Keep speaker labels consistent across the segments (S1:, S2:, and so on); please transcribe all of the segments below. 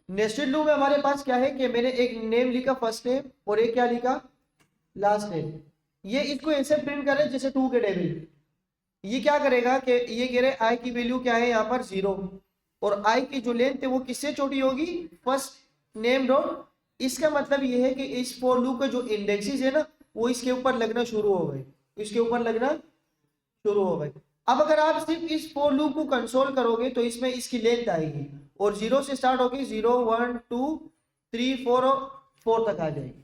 S1: Nested loop में हमारे पास क्या है कि मैंने एक नेम लिखा फर्स्ट नेम और एक क्या लिखा लास्ट नेम। ये इसको ऐसे प्रिंट करें जैसे टू के टेबल। ये क्या करेगा कि ये कह रहे आई की वैल्यू क्या है यहाँ पर 0 और आई की जो लेंथ है वो किससे छोटी होगी फर्स्ट नेम डॉट। इसका मतलब ये है कि इस फॉर लूप का जो इंडेक्सेस है ना वो इसके ऊपर लगना शुरू हो गए, इसके ऊपर लगना शुरू हो गए। अब अगर आप सिर्फ इस फॉर लूप को कंसोल करोगे तो इसमें इसकी लेंथ आएगी और 0 से स्टार्ट होगी 0 1 2 3 4 और 4 तक आ जाएगी,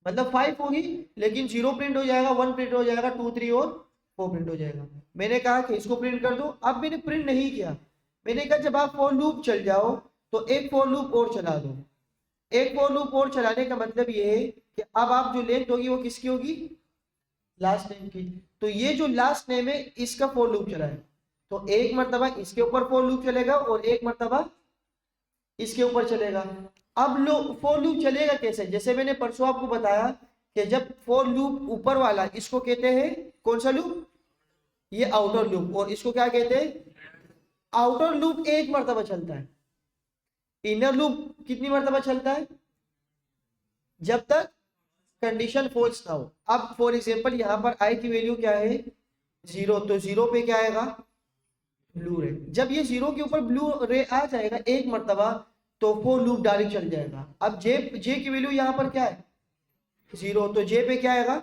S1: मतलब 5 होगी लेकिन 0 प्रिंट हो जाएगा, 1 प्रिंट हो जाएगा, 2 3 और 4 प्रिंट हो जाएगा। मैंने कहा कि इसको प्रिंट कर दो, अब मैंने प्रिंट नहीं किया। मैंने कहा जब आप फॉर लूप चल जाओ तो एक फॉर लूप और चला दो। एक फॉर लूप और चलाने का मतलब ये है कि अब आप जो लेंथ होगी वो किसकी होगी लास्ट नेम की। तो ये जो लास्ट नेम है इसका फॉर लूप चला है तो एक मर्तबा इसके ऊपर फॉर लूप चलेगा और एक मर्तबा इसके ऊपर चलेगा। अब लो फॉर लूप चलेगा कैसे, जैसे मैंने परसों आपको बताया कि जब फॉर लूप ऊपर वाला इसको कहते हैं कौन सा लूप, ये आउटर लूप, और इसको क्या कहते हैं आउटर लूप एक मर्तबा चलता है। इनर लूप कितनी मर्तबा चलता है जब तक कंडीशन फॉल्स ना हो। अब फॉर एग्जांपल यहाँ पर आई की वैल्यू क्या है 0, तो 0 पे क्या आएगा ब्लू रे। जब ये 0 के ऊपर ब्लू रे आ जाएगा एक मर्तबा तो फॉर लूप डायरेक्ट चल जाएगा। अब जे की वैल्यू यहाँ पर क्या है 0, तो जे पे क्या आएगा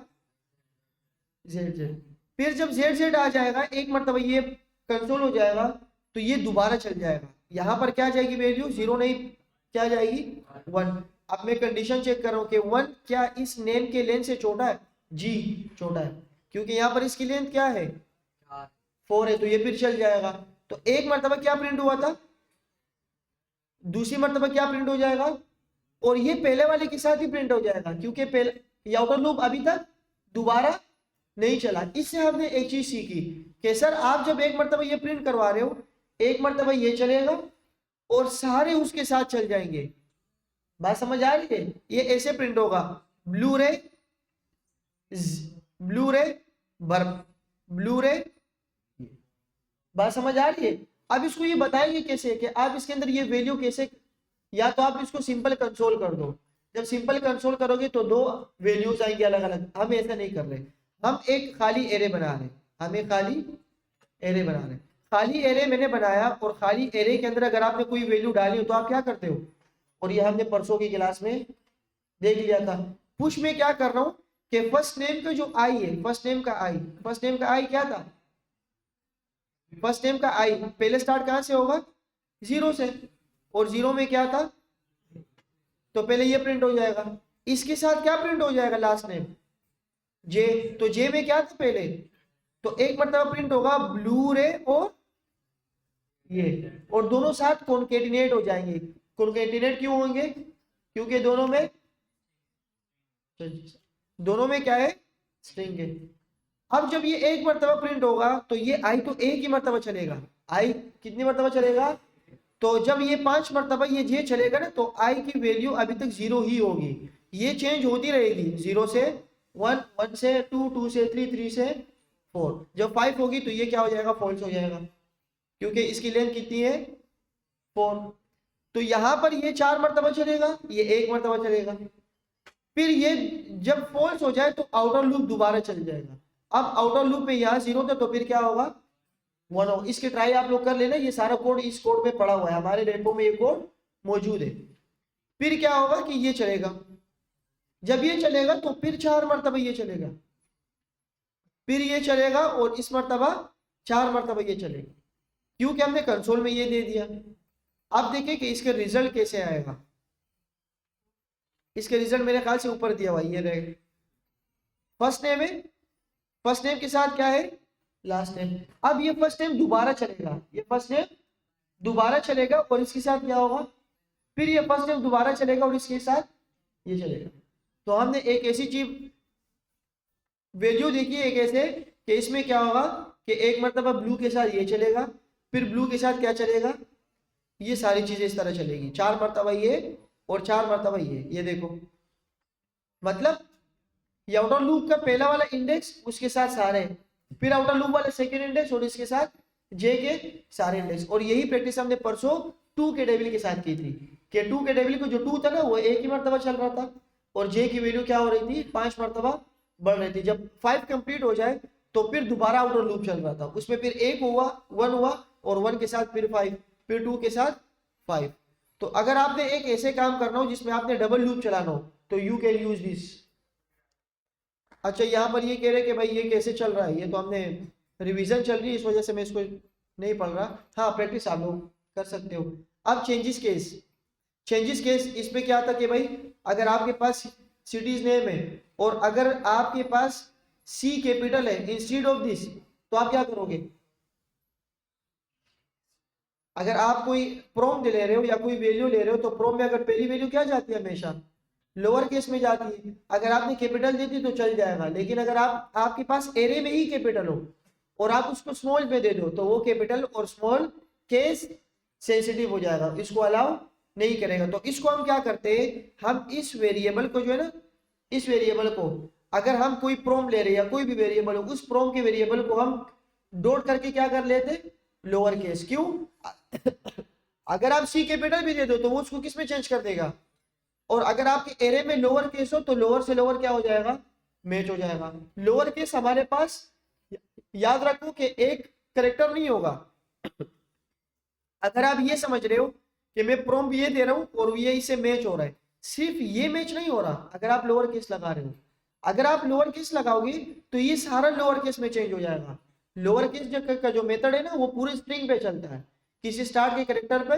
S1: जेड। फिर जब जेड आ जाएगा एक मर्तबा ये कंसोल हो जाएगा तो ये दोबारा चल जाएगा। यहाँ पर क्या जाएगी वैल्यू 0 नहीं क्या जाएगी 1। अब मैं कंडीशन चेक कर रहा हूँ कि 1 क्या इस नेम के लेंथ से छोटा है, जी छोटा है, क्योंकि यहाँ पर इसकी लेंथ क्या है 4 है, तो ये फिर चल जाएगा। तो एक मर्तबा क्या प्रिंट हुआ था, दूसरी मर्तबा क्या प्रिंट हो जाएगा, और ये पहले वाले के साथ ही प्रिंट हो जाएगा क्योंकि पहले आउटर लूप अभी तक दोबारा नहीं चला। इससे हमने एक चीज सीखी कि सर आप जब एक मर्तबा ये प्रिंट करवा रहे हो एक मर्तबा ये चलेगा और सारे उसके साथ चल जाएंगे। बात समझ आ रही है, ये ऐसे प्रिंट होगा ब्लू रे ब्लू रे। बात समझ आ रही है। अब इसको ये बताएंगे कैसे कि आप इसके अंदर ये वैल्यू कैसे, या तो आप इसको सिंपल कंसोल कर दो। जब सिंपल कंसोल करोगे तो दो वैल्यूज आएंगे अलग अलग। हम ऐसा नहीं कर रहे, हम एक खाली एरे बना रहे, हम एक खाली एरे बना रहे। खाली एरे मैंने बनाया और खाली एरे के अंदर अगर आपने कोई वैल्यू डाली हो तो आप क्या करते हो, और ये हमने परसों की क्लास में देख लिया था। पुश में क्या कर रहा हूं कि फर्स्ट नेम का जो आई है, फर्स्ट नेम का आई क्या था, फर्स्ट नेम का आई पहले स्टार्ट कहां से होगा 0 से, और 0 में क्या था तो पहले ये प्रिंट हो जाएगा। इसके साथ क्या प्रिंट हो जाएगा लास्ट नेम जे, तो जे में क्या था पहले, तो एक मर्तबा प्रिंट होगा ब्लू रे और ये, और दोनों साथ कॉन्केटिनेट हो जाएंगे। कॉन्केटिनेट क्यों होंगे, क्योंकि दोनों में क्या है स्ट्रिंग है। अब जब ये एक मर्तबा प्रिंट होगा तो ये आई तो एक ही मर्तबा चलेगा, आई कितनी मर्तबा चलेगा, तो जब ये 5 मर्तबा ये जे चलेगा ना तो आई की वैल्यू अभी तक 0 ही होगी, ये चेंज होती रहेगी 0 से 1, 1 से 2, 2 से 3, 3 से 4। जब 5 होगी तो ये क्या हो जाएगा फॉल्स हो जाएगा क्योंकि इसकी लेंथ कितनी है 4। तो यहां पर ये 4 मर्तबा चलेगा, ये 1 मर्तबा चलेगा। फिर ये जब फॉल्स हो जाए तो आउटर लूप दोबारा चल जाएगा। अब आउटर लूप में यहाँ 0 था तो फिर क्या होगा 1 होगा। इसके ट्राई आप लोग कर लेना, ये सारा कोड इस कोड में पड़ा हुआ है, हमारे रेपो में ये कोड मौजूद है। फिर क्या होगा कि ये चलेगा, जब ये चलेगा तो फिर 4 मर्तबा ये चलेगा, फिर ये चलेगा और इस मर्तबा 4 मर्तबा ये चलेगा क्योंकि हमने कंसोल में ये दे दिया। अब देखिए कि इसके रिजल्ट कैसे आएगा। इसके रिजल्ट मेरे ख्याल से ऊपर दिया हुआ ये रहे, फर्स्ट नेम है, फर्स्ट नेम के साथ क्या है लास्ट नेम। अब ये फर्स्ट नेम दोबारा चलेगा, ये फर्स्ट नेम दोबारा चलेगा और इसके साथ क्या होगा, फिर ये फर्स्ट नेम दोबारा चलेगा और इसके साथ ये चलेगा। तो हमने एक ऐसी चीज वैल्यू देखी है एक ऐसे कि इसमें क्या होगा कि एक मर्तबा ब्लू के साथ ये चलेगा, फिर ब्लू के साथ क्या चलेगा, ये सारी चीजें इस तरह चलेगी, 4 मर्तबा ये और 4 मर्तबा ये देखो, मतलब ये आउटर लूप का पहला वाला इंडेक्स उसके साथ सारे, फिर आउटर लूप वाले सेकंड इंडेक्स और इसके साथ जे के सारे इंडेक्स। और यही प्रैक्टिस हमने परसों 2 के टेबल के साथ की थी। कि टू के टेबल को जो टू था ना वो एक ही मरतबा चल रहा था, और जे की वैल्यू क्या हो रही थी, 5 मरतबा बढ़ रही थी। जब 5 कंप्लीट हो जाए तो फिर दोबारा आउटर लूप चल रहा था, उसमें फिर एक हुआ, 1 हुआ, और 1 के साथ फिर 5, फिर 2 के साथ 5। तो अगर आपने एक ऐसे काम करना हो जिसमें आपने डबल लूप चलाना हो तो यू कैन यूज दिस। अच्छा यहाँ पर ये कह रहे कि भाई ये कैसे चल रहा है, ये तो हमने रिवीजन चल रही है इस वजह से मैं इसको नहीं पढ़ रहा। हाँ प्रैक्टिस आप लोग कर सकते हो। अब चेंजेस केस, चेंजेस केस इसमें क्या था कि भाई अगर आपके पास सिटीज नेम है और अगर आपके पास सी कैपिटल है इंस्टीड ऑफ दिस, तो आप क्या करोगे? अगर आप कोई प्रोम ले रहे हो या कोई वैल्यू ले रहे हो तो प्रोम में अगर पहली वैल्यू क्या जाती है, हमेशा लोअर केस में जाती है। अगर आपने कैपिटल दे दी तो चल जाएगा, लेकिन अगर आप आपके पास एरे में ही कैपिटल हो और आप उसको स्मॉल में दे दो तो वो कैपिटल और स्मॉल केस सेंसिटिव हो जाएगा, इसको अलाउ नहीं करेगा। तो इसको हम क्या करते हैं, हम इस वेरिएबल को जो है ना, इस वेरिएबल को अगर हम कोई प्रोम ले रहे हैं या कोई भी वेरिएबल हो, उस प्रोम के वेरिएबल को हम डॉट करके क्या कर लेते, लोअर केस। क्यों? अगर आप सी कैपिटल भी दे दो तो वो उसको किस में चेंज कर देगा, और अगर आपके एरे में लोअर केस हो तो लोअर से लोअर क्या हो जाएगा, मैच हो जाएगा। लोअर केस हमारे पास याद रखो कि एक करेक्टर नहीं होगा। अगर आप ये समझ रहे हो कि मैं प्रोम्प्ट ये दे रहा हूं और ये इससे मैच हो रहा है, सिर्फ ये मैच नहीं हो रहा अगर आप लोअर केस लगा रहे हो। अगर आप लोअर केस लगाओगे तो ये सारा लोअर केस में चेंज हो जाएगा। लोअर केस का जो मेथड है ना वो पूरे स्ट्रिंग पे चलता है, किसी स्टार्ट के करेक्टर पे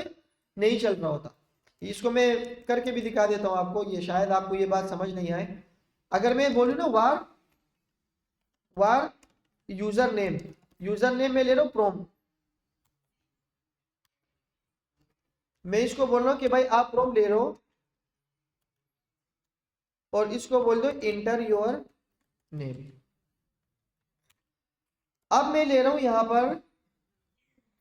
S1: नहीं चल रहा होता। इसको मैं करके भी दिखा देता हूं आपको, ये शायद आपको ये बात समझ नहीं आए। अगर मैं बोलूँ ना वार वार यूजर नेम में ले लो प्रोम, मैं इसको बोल रहा हूँ कि भाई आप प्रोम ले रहे हो और इसको बोल दो इंटर योर नेम। अब मैं ले रहा हूं यहां पर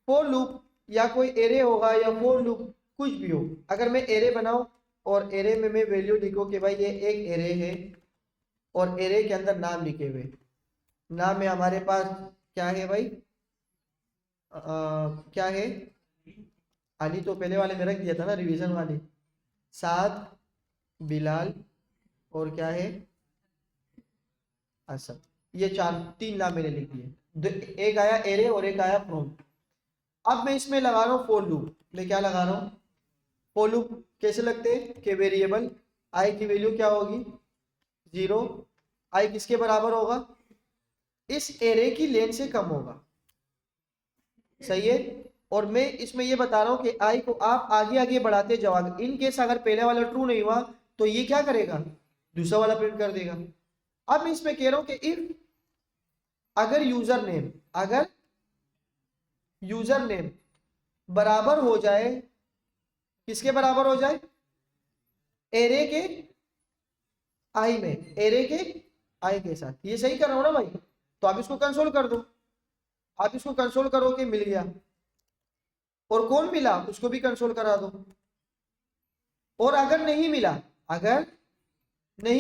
S1: फोर लूप या कोई एरे होगा या फोर लूप कुछ भी हो। अगर मैं एरे बनाऊं और एरे में मैं वैल्यू लिखूं कि भाई ये एक एरे है और एरे के अंदर नाम लिखे हुए, नाम में हमारे पास क्या है भाई, क्या है, अली तो पहले वाले में रख दिया था ना रिवीजन वाले, साद, बिलाल और क्या है, असद। ये चार तीन नाम मैंने लिख दिए, एक आया एरे और एक आया प्रोम। अब मैं इसमें लगा रहा हूँ फॉर लूप। मैं क्या लगा रहा हूँ, फॉर लूप कैसे लगते हैं कि वेरिएबल आई की वैल्यू क्या होगी, 0। आई किसके बराबर होगा, इस एरे की लेंथ से कम होगा, सही है। और मैं इसमें ये बता रहा हूं कि आई को आप आगे आगे बढ़ाते जाओगे, इन केस अगर पहले वाला ट्रू नहीं हुआ तो ये क्या करेगा, दूसरा वाला प्रिंट कर देगा। अब मैं इसमें कह रहा हूं कि इफ अगर यूजर नेम बराबर हो जाए, किसके बराबर हो जाए, एरे के आई में, एरे के आई के साथ, ये सही कर रहा हूं ना भाई। तो आप इसको कंसोल कर दो, आप इसको कंसोल करो कि मिल गया, और कौन मिला उसको भी कंसोल करा दो। और अगर नहीं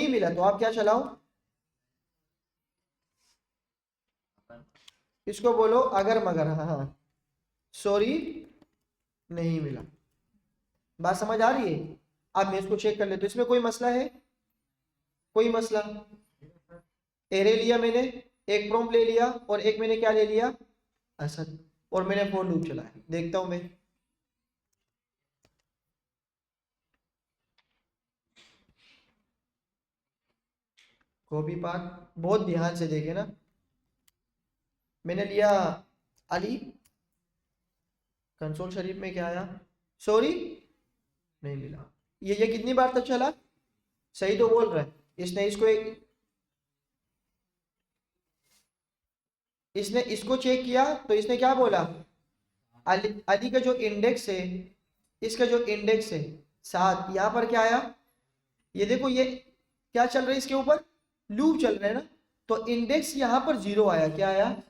S1: मिला तो आप क्या चलाओ, इसको बोलो अगर मगर, हाँ हाँ सॉरी नहीं मिला। बात समझ आ रही है? अब मैं इसको चेक कर लेता हूं, इसमें कोई मसला है, कोई मसला? एरे लिया मैंने, एक प्रॉम्प्ट ले लिया और एक मैंने क्या ले लिया, असद, और मैंने फॉर लूप चलाया। देखता हूं मैं, कॉपी पार्ट बहुत ध्यान से देखे ना। मैंने लिया अली, कंसोल शरीफ में क्या आया, सॉरी नहीं मिला। ये कितनी बार तक चला, सही तो बोल रहा है। इसने इसको चेक किया तो इसने क्या बोला, अली का जो इंडेक्स है, इसका जो इंडेक्स है 7, यहां पर क्या आया, ये देखो ये क्या चल रहा है, इसके ऊपर लूप चल रहा है ना, तो इंडेक्स यहां पर 0 आया, क्या आया,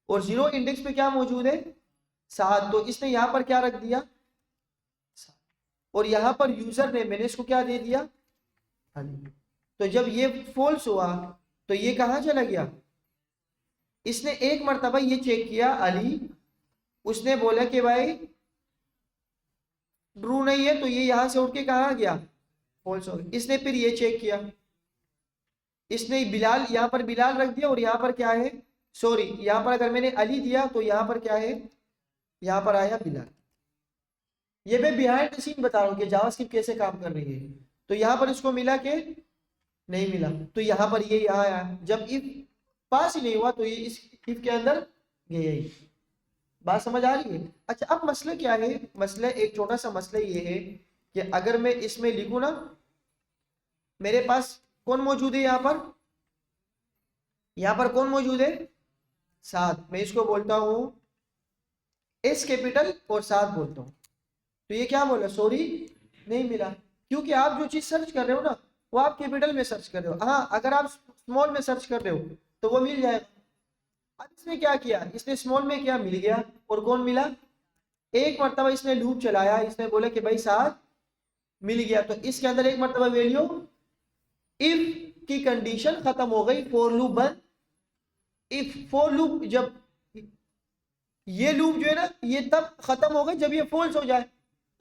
S1: और 0 इंडेक्स पे क्या मौजूद है, 7, तो इसने यहां पर क्या रख दिया, और यहां पर यूजर ने मैंने इसको क्या दे दिया, अली। तो जब ये फॉल्स हुआ तो ये कहां चला गया, इसने एक मर्तबा ये चेक किया अली, उसने बोला कि भाई ट्रू नहीं है तो ये यहाँ से उठ के कहाँ गया, फॉल्स हो गया। इसने फिर ये चेक किया, इसने बिलाल यहाँ पर बिलाल रख दिया और यहाँ पर क्या है, सॉरी यहाँ पर अगर मैंने अली दिया तो यहाँ पर क्या है, यहाँ पर आया बिलाल। ये मैं बिहाइंड द सीन बता रहा हूँ कि जावास्क्रिप्ट कैसे काम कर रही है। तो यहाँ पर इसको मिला के नहीं मिला, तो यहाँ पर ये यहाँ आया। जब इफ पास ही नहीं हुआ तो ये इस इफ के अंदर गया ही। बात समझ आ रही है? अच्छा अब मसला क्या है, मसला एक छोटा सा मसला ये है कि अगर मैं इसमें लिखूं ना, मेरे पास कौन मौजूद है यहाँ पर कौन मौजूद है, 7। मैं इसको बोलता हूं एस कैपिटल और 7 बोलता हूं। तो ये क्या बोला, सॉरी नहीं मिला, क्योंकि आप जो चीज सर्च कर रहे हो ना वो आप कैपिटल में सर्च कर रहे हो। हाँ अगर आप स्मॉल में सर्च कर रहे हो तो वो मिल जाएगा। अब इसने क्या किया, इसने स्मॉल में क्या मिल गया, और कौन मिला, एक मरतबा इसने लूप चलाया, इसने बोला कि भाई 7 मिल गया। तो इसके अंदर एक मरतबा वैल्यू इफ की कंडीशन खत्म हो गई, फॉर लूप बंद। इफ फॉर लूप, जब ये लूप जो है ना ये तब खत्म हो गई जब ये फॉल्स हो जाए,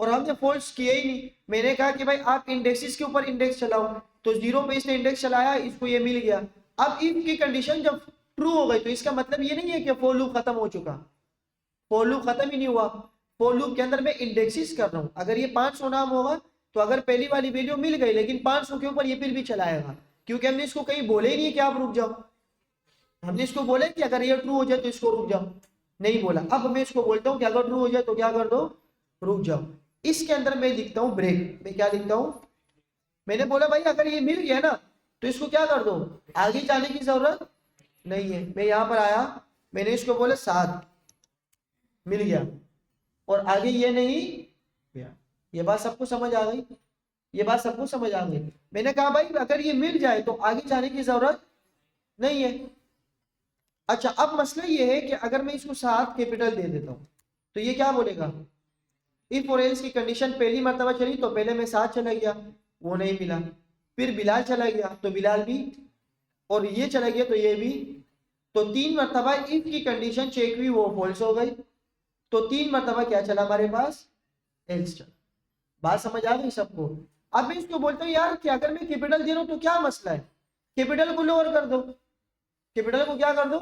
S1: और हमने फॉल्स किया ही नहीं। मैंने कहा कि भाई आप इंडेक्सेस के ऊपर इंडेक्स चलाओ, तो 0 पे इसने इंडेक्स चलाया, इसको ये मिल गया। अब इफ की कंडीशन जब ट्रू हो गई तो इसका मतलब ये नहीं है कि फॉर लूप खत्म हो चुका, फॉर लूप खत्म ही नहीं हुआ। फॉर लूप के अंदर मैं इंडेक्सेस कर रहा हूँ। अगर ये 500 नाम होगा तो अगर पहली वाली वैल्यू मिल गई लेकिन 500 के ऊपर ये फिर भी चलाएगा, क्योंकि हमने इसको कहीं बोले ही नहीं कि आप रुक जाओ। हमने इसको बोला कि अगर ये ट्रू हो जाए तो इसको रुक जाओ, नहीं बोला। अब मैं इसको बोलता हूँ कि अगर ट्रू हो जाए तो क्या कर दो, रुक जाओ। इसके अंदर मैं लिखता हूँ ब्रेक। मैं क्या लिखता हूँ, मैंने बोला भाई अगर ये मिल गया ना तो इसको क्या कर दो, आगे जाने की जरूरत नहीं है। मैं यहाँ पर आया, मैंने इसको बोला 7 मिल गया और आगे ये नहीं गया। ये बात सबको समझ आ गई, ये बात सबको समझ आ गई। मैंने कहा भाई अगर ये मिल जाए तो आगे जाने की जरूरत नहीं है। अच्छा अब मसला ये है कि अगर मैं इसको 7 कैपिटल दे देता हूँ तो ये क्या बोलेगा, इफ और एल्स की कंडीशन पहली मरतबा चली तो पहले मैं 7 चला गया, वो नहीं मिला। फिर बिलाल चला गया तो बिलाल भी, और ये चला गया तो ये भी। तो 3 मरतबा इफ की कंडीशन चेक हुई, वो फॉल्स हो गई। तो 3 मरतबा क्या चला हमारे पास, एल्स चला। बात समझ आ गई सबको? अब मैं इसको बोलता हूँ यार कि अगर मैं कैपिटल दे रहा हूँ तो क्या मसला है, कैपिटल को लोअर कर दो, कैपिटल को क्या कर दो।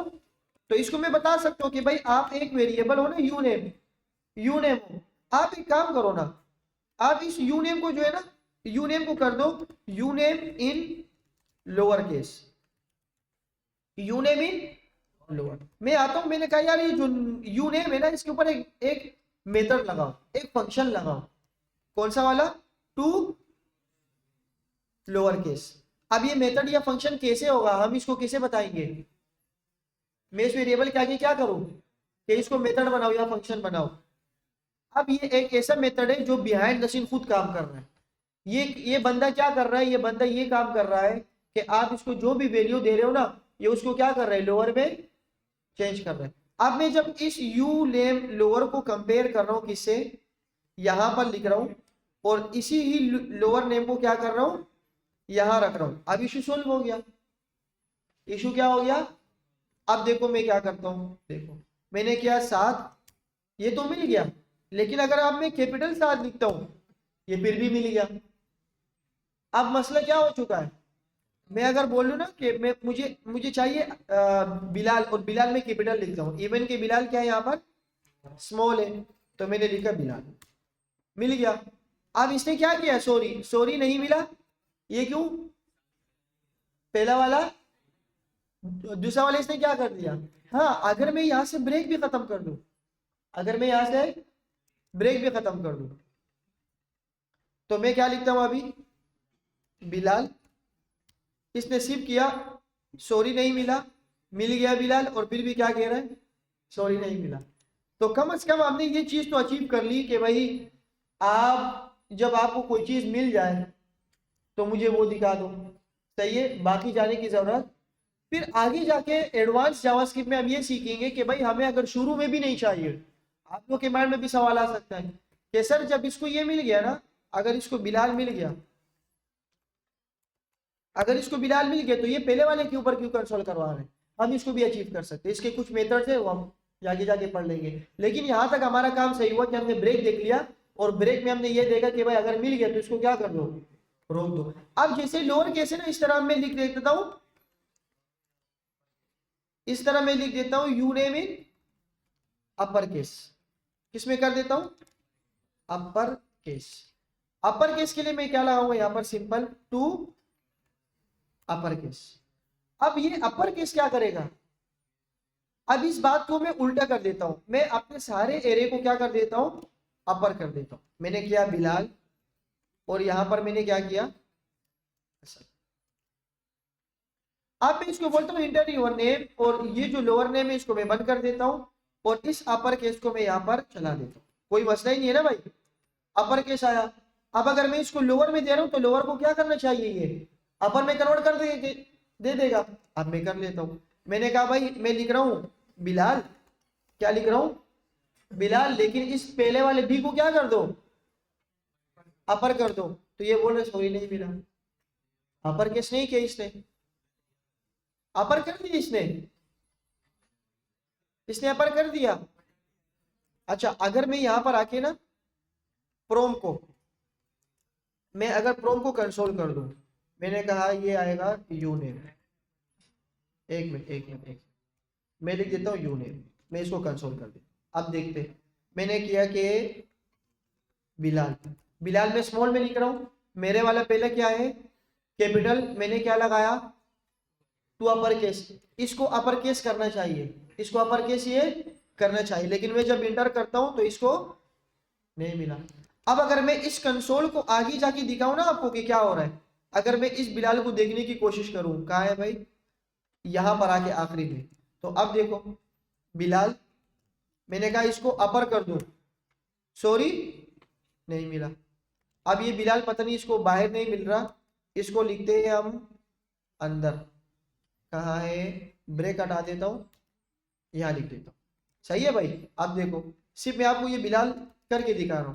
S1: तो इसको मैं बता सकता हूँ कि भाई आप एक वेरिएबल हो ना यू नेम हो, आप एक काम करो ना, आप इस यू नेम को जो है ना, यू नेम को कर दो you name in lower case, you name in lower. मैं आता हूं, मैंने कहा यार ये जो यू नेम है ना इसके ऊपर एक मेथड लगाओ, एक फंक्शन लगाओ। कौन सा वाला, टू लोअर केस। अब ये मेथड या फंक्शन कैसे होगा, हम इसको कैसे बताएंगे। मैं इस वेरिएबल के आगे क्या करूं कि इसको मेथड बनाओ या फंक्शन बनाओ। अब ये एक ऐसा मेथड है जो बिहाइंड द सीन खुद काम कर रहा है। ये बंदा क्या कर रहा है, ये बंदा ये काम कर रहा है कि आप इसको जो भी वैल्यू दे रहे हो ना ये उसको क्या कर रहा है, लोअर में चेंज कर रहा है। अब मैं जब इस यू नेम लोअर को कंपेयर कर रहा हूं किससे, यहां पर लिख रहा हूं, और इसी ही लोअर नेम को क्या कर रहा हूं, यहां रख रहा हूं। अब इशू सोल्व हो गया। इशू क्या हो गया, अब देखो मैं क्या करता हूं, देखो मैंने किया 7, ये तो मिल गया, लेकिन अगर अब मैं कैपिटल 7 लिखता हूं ये फिर भी मिल गया। अब मसला क्या हो चुका है, मैं अगर बोलूं ना कि मैं मुझे चाहिए बिलाल, और बिलाल में कैपिटल लिखता हूँ, इवन के बिलाल क्या है यहाँ पर स्मॉल है, तो मैंने लिखा बिलाल, मिल गया। अब इसने क्या किया, सॉरी नहीं मिला, ये क्यों, पहला वाला दूसरा वाला इसने क्या कर दिया। हाँ अगर मैं यहां से ब्रेक भी खत्म कर दूं, अगर मैं यहां से ब्रेक भी खत्म कर दूं तो मैं क्या लिखता हूं अभी, बिलाल, इसने सिर्फ किया सॉरी नहीं मिला, मिल गया बिलाल, और फिर भी क्या कह रहा है, सॉरी नहीं मिला। तो कम से कम आपने ये चीज तो अचीव कर ली कि भाई आप जब आपको कोई चीज मिल जाए तो मुझे वो दिखा दो, सही है, बाकी जाने की जरूरत। फिर आगे जाके एडवांस जावास्क्रिप्ट में हम ये सीखेंगे कि भाई हमें अगर शुरू में भी नहीं चाहिए, आप लोग के माइंड में भी सवाल आ सकता है कि सर जब इसको ये मिल गया ना, अगर इसको बिलाल मिल गया, अगर इसको बिलाल मिल गया तो ये पहले वाले के ऊपर क्यों कंसोल करवा रहे हैं। हम इसको भी अचीव कर सकते हैं, इसके कुछ मेथड्स है वो हम आगे जाके पढ़ लेंगे। लेकिन यहाँ तक हमारा काम सही हुआ कि हमने ब्रेक देख लिया और ब्रेक में हमने ये देखा कि भाई अगर मिल गया तो इसको क्या कर दो, रोक दो। अब जैसे लोअर केस है ना, इस तरह मैं लिख देता हूं, इस तरह मैं लिख देता हूं you name in upper case. किसमें कर देता हूं, अपर केस। अपर केस के लिए मैं क्या लगाऊंगा यहां पर, सिंपल टू अपर केस। अब ये अपर केस क्या करेगा, अब इस बात को मैं उल्टा कर देता हूं, मैं अपने सारे एरे को क्या कर देता हूं, अपर कर देता हूं। मैंने किया बिलाल, और यहां पर मैंने क्या किया, अब मैं इसको बोलता हूं इंटर योर नेम, और ये जो लोअर नेम है इसको मैं बंद कर देता हूं, और इस अपर केस को मैं यहां पर चला देता हूं। कोई मसला ही नहीं है ना भाई, अपर केस आया। अब अगर मैं इसको लोअर में दे रहा हूं तो लोअर को क्या करना चाहिए, ये अपर में कन्वर्ट कर दे देगा। अब मैं कर लेता हूं, मैंने कहा भाई मैं लिख रहा हूं बिलाल, क्या लिख रहा हूं बिलाल, लेकिन इस पहले वाले बी को क्या कर दो, अपर कर दो। तो ये बोल रहे सॉरी नहीं मिला, अपर केस नहीं किया इसने, अपर कर दिया इसने अपर कर दिया। अच्छा अगर मैं यहां पर आके ना प्रोम को, मैं अगर प्रोम को कंसोल कर दूं, मैंने कहा ये आएगा यू नेम, एक मिनट एक मिनट एक, मैं लिख देता हूँ यू नेम, मैं इसको कंसोल कर देता। अब देखते हैं, मैंने किया कि बिलाल, बिलाल में स्मॉल में लिख रहा हूं, मेरे वाला पहले क्या है कैपिटल, मैंने क्या लगाया टू अपर केस, इसको अपर केस करना चाहिए, इसको अपर केस ये करना चाहिए, लेकिन मैं जब इंटर करता हूं तो इसको नहीं मिला। अब अगर मैं इस कंसोल को आगे जाके दिखाऊं ना आपको कि क्या हो रहा है, अगर मैं इस बिलाल को देखने की कोशिश करूं, कहा है भाई यहां पर आके आखिरी में, तो अब देखो बिलाल, मैंने कहा इसको अपर कर दूं, सॉरी नहीं मिला। अब ये बिलाल पता नहीं इसको बाहर नहीं मिल रहा, इसको लिखते हैं हम अंदर, कहाँ है, ब्रेक हटा देता हूं, यहां लिख देता हूं। सही है भाई, अब देखो सिर्फ मैं आपको ये बिलाल करके दिखा रहा हूं,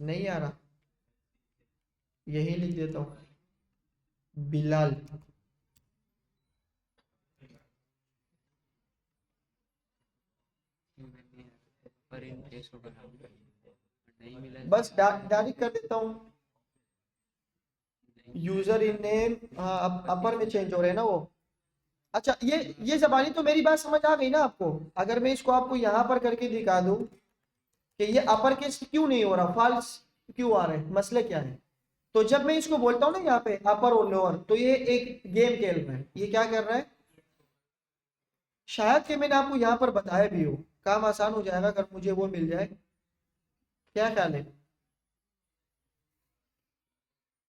S1: नहीं आ रहा, यही लिख देता हूं बिलाल। बस डायरेक्ट कर देता हूँ, यूजर इन नेम अपर में चेंज हो रहे हैं ना वो। अच्छा ये जबानी तो मेरी बात समझ आ गई ना आपको। अगर मैं इसको आपको यहाँ पर करके दिखा दूं कि ये अपर केस क्यों नहीं हो रहा, फॉल्स क्यों आ रहे हैं, मसले क्या है, तो जब मैं इसको बोलता हूँ ना यहाँ पे अपर और लोअर, तो ये एक गेम खेल रहा है, ये क्या कर रहा है, शायद कि मैंने आपको यहाँ पर बताया भी हो, काम आसान हो जाएगा अगर मुझे वो मिल जाए। क्या ख्याल है,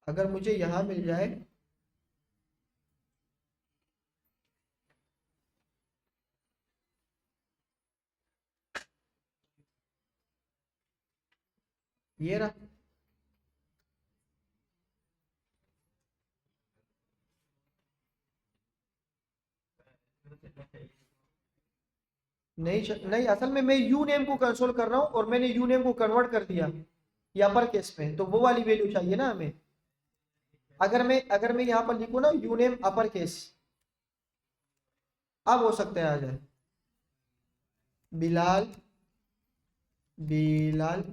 S1: अगर मुझे यहाँ मिल जाए, ये रहा, नहीं असल में मैं यू नेम को कंसोल कर रहा हूँ, और मैंने यू नेम को कन्वर्ट कर दिया ये अपर केस में, तो वो वाली वैल्यू चाहिए ना हमें। अगर मैं यहाँ पर लिखूँ ना यू नेम अपर केस, अब हो सकता है आ जाए बिलाल, बिलाल,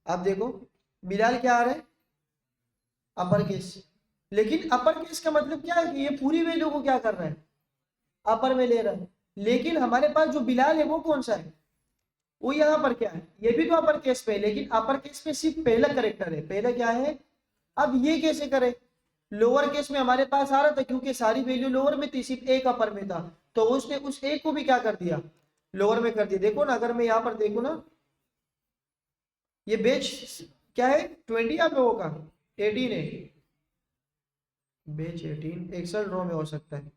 S1: अब देखो बिलाल क्या आ रहा है, अपर केस। लेकिन अपर केस का मतलब क्या है कि ये पूरी वैल्यू को क्या कर रहा है, अपर में ले रहा है। लेकिन हमारे पास जो बिलाल है वो कौन सा है, वो यहाँ पर क्या है, ये भी तो अपर केस पे है, लेकिन अपर केस पे सिर्फ पहला करेक्टर है, पहला क्या है। अब ये कैसे करें, लोअर केस में हमारे पास आ रहा था क्योंकि सारी वैल्यू लोअर में थी, सिर्फ एक अपर में था, तो उसने उस एक को भी क्या कर दिया, लोअर में कर दिया। देखो ना अगर मैं यहाँ पर देखू ना, ये बेच क्या है 20 आप लोगों का 18 है, बेच 18 एक्सेल रो में हो सकता है।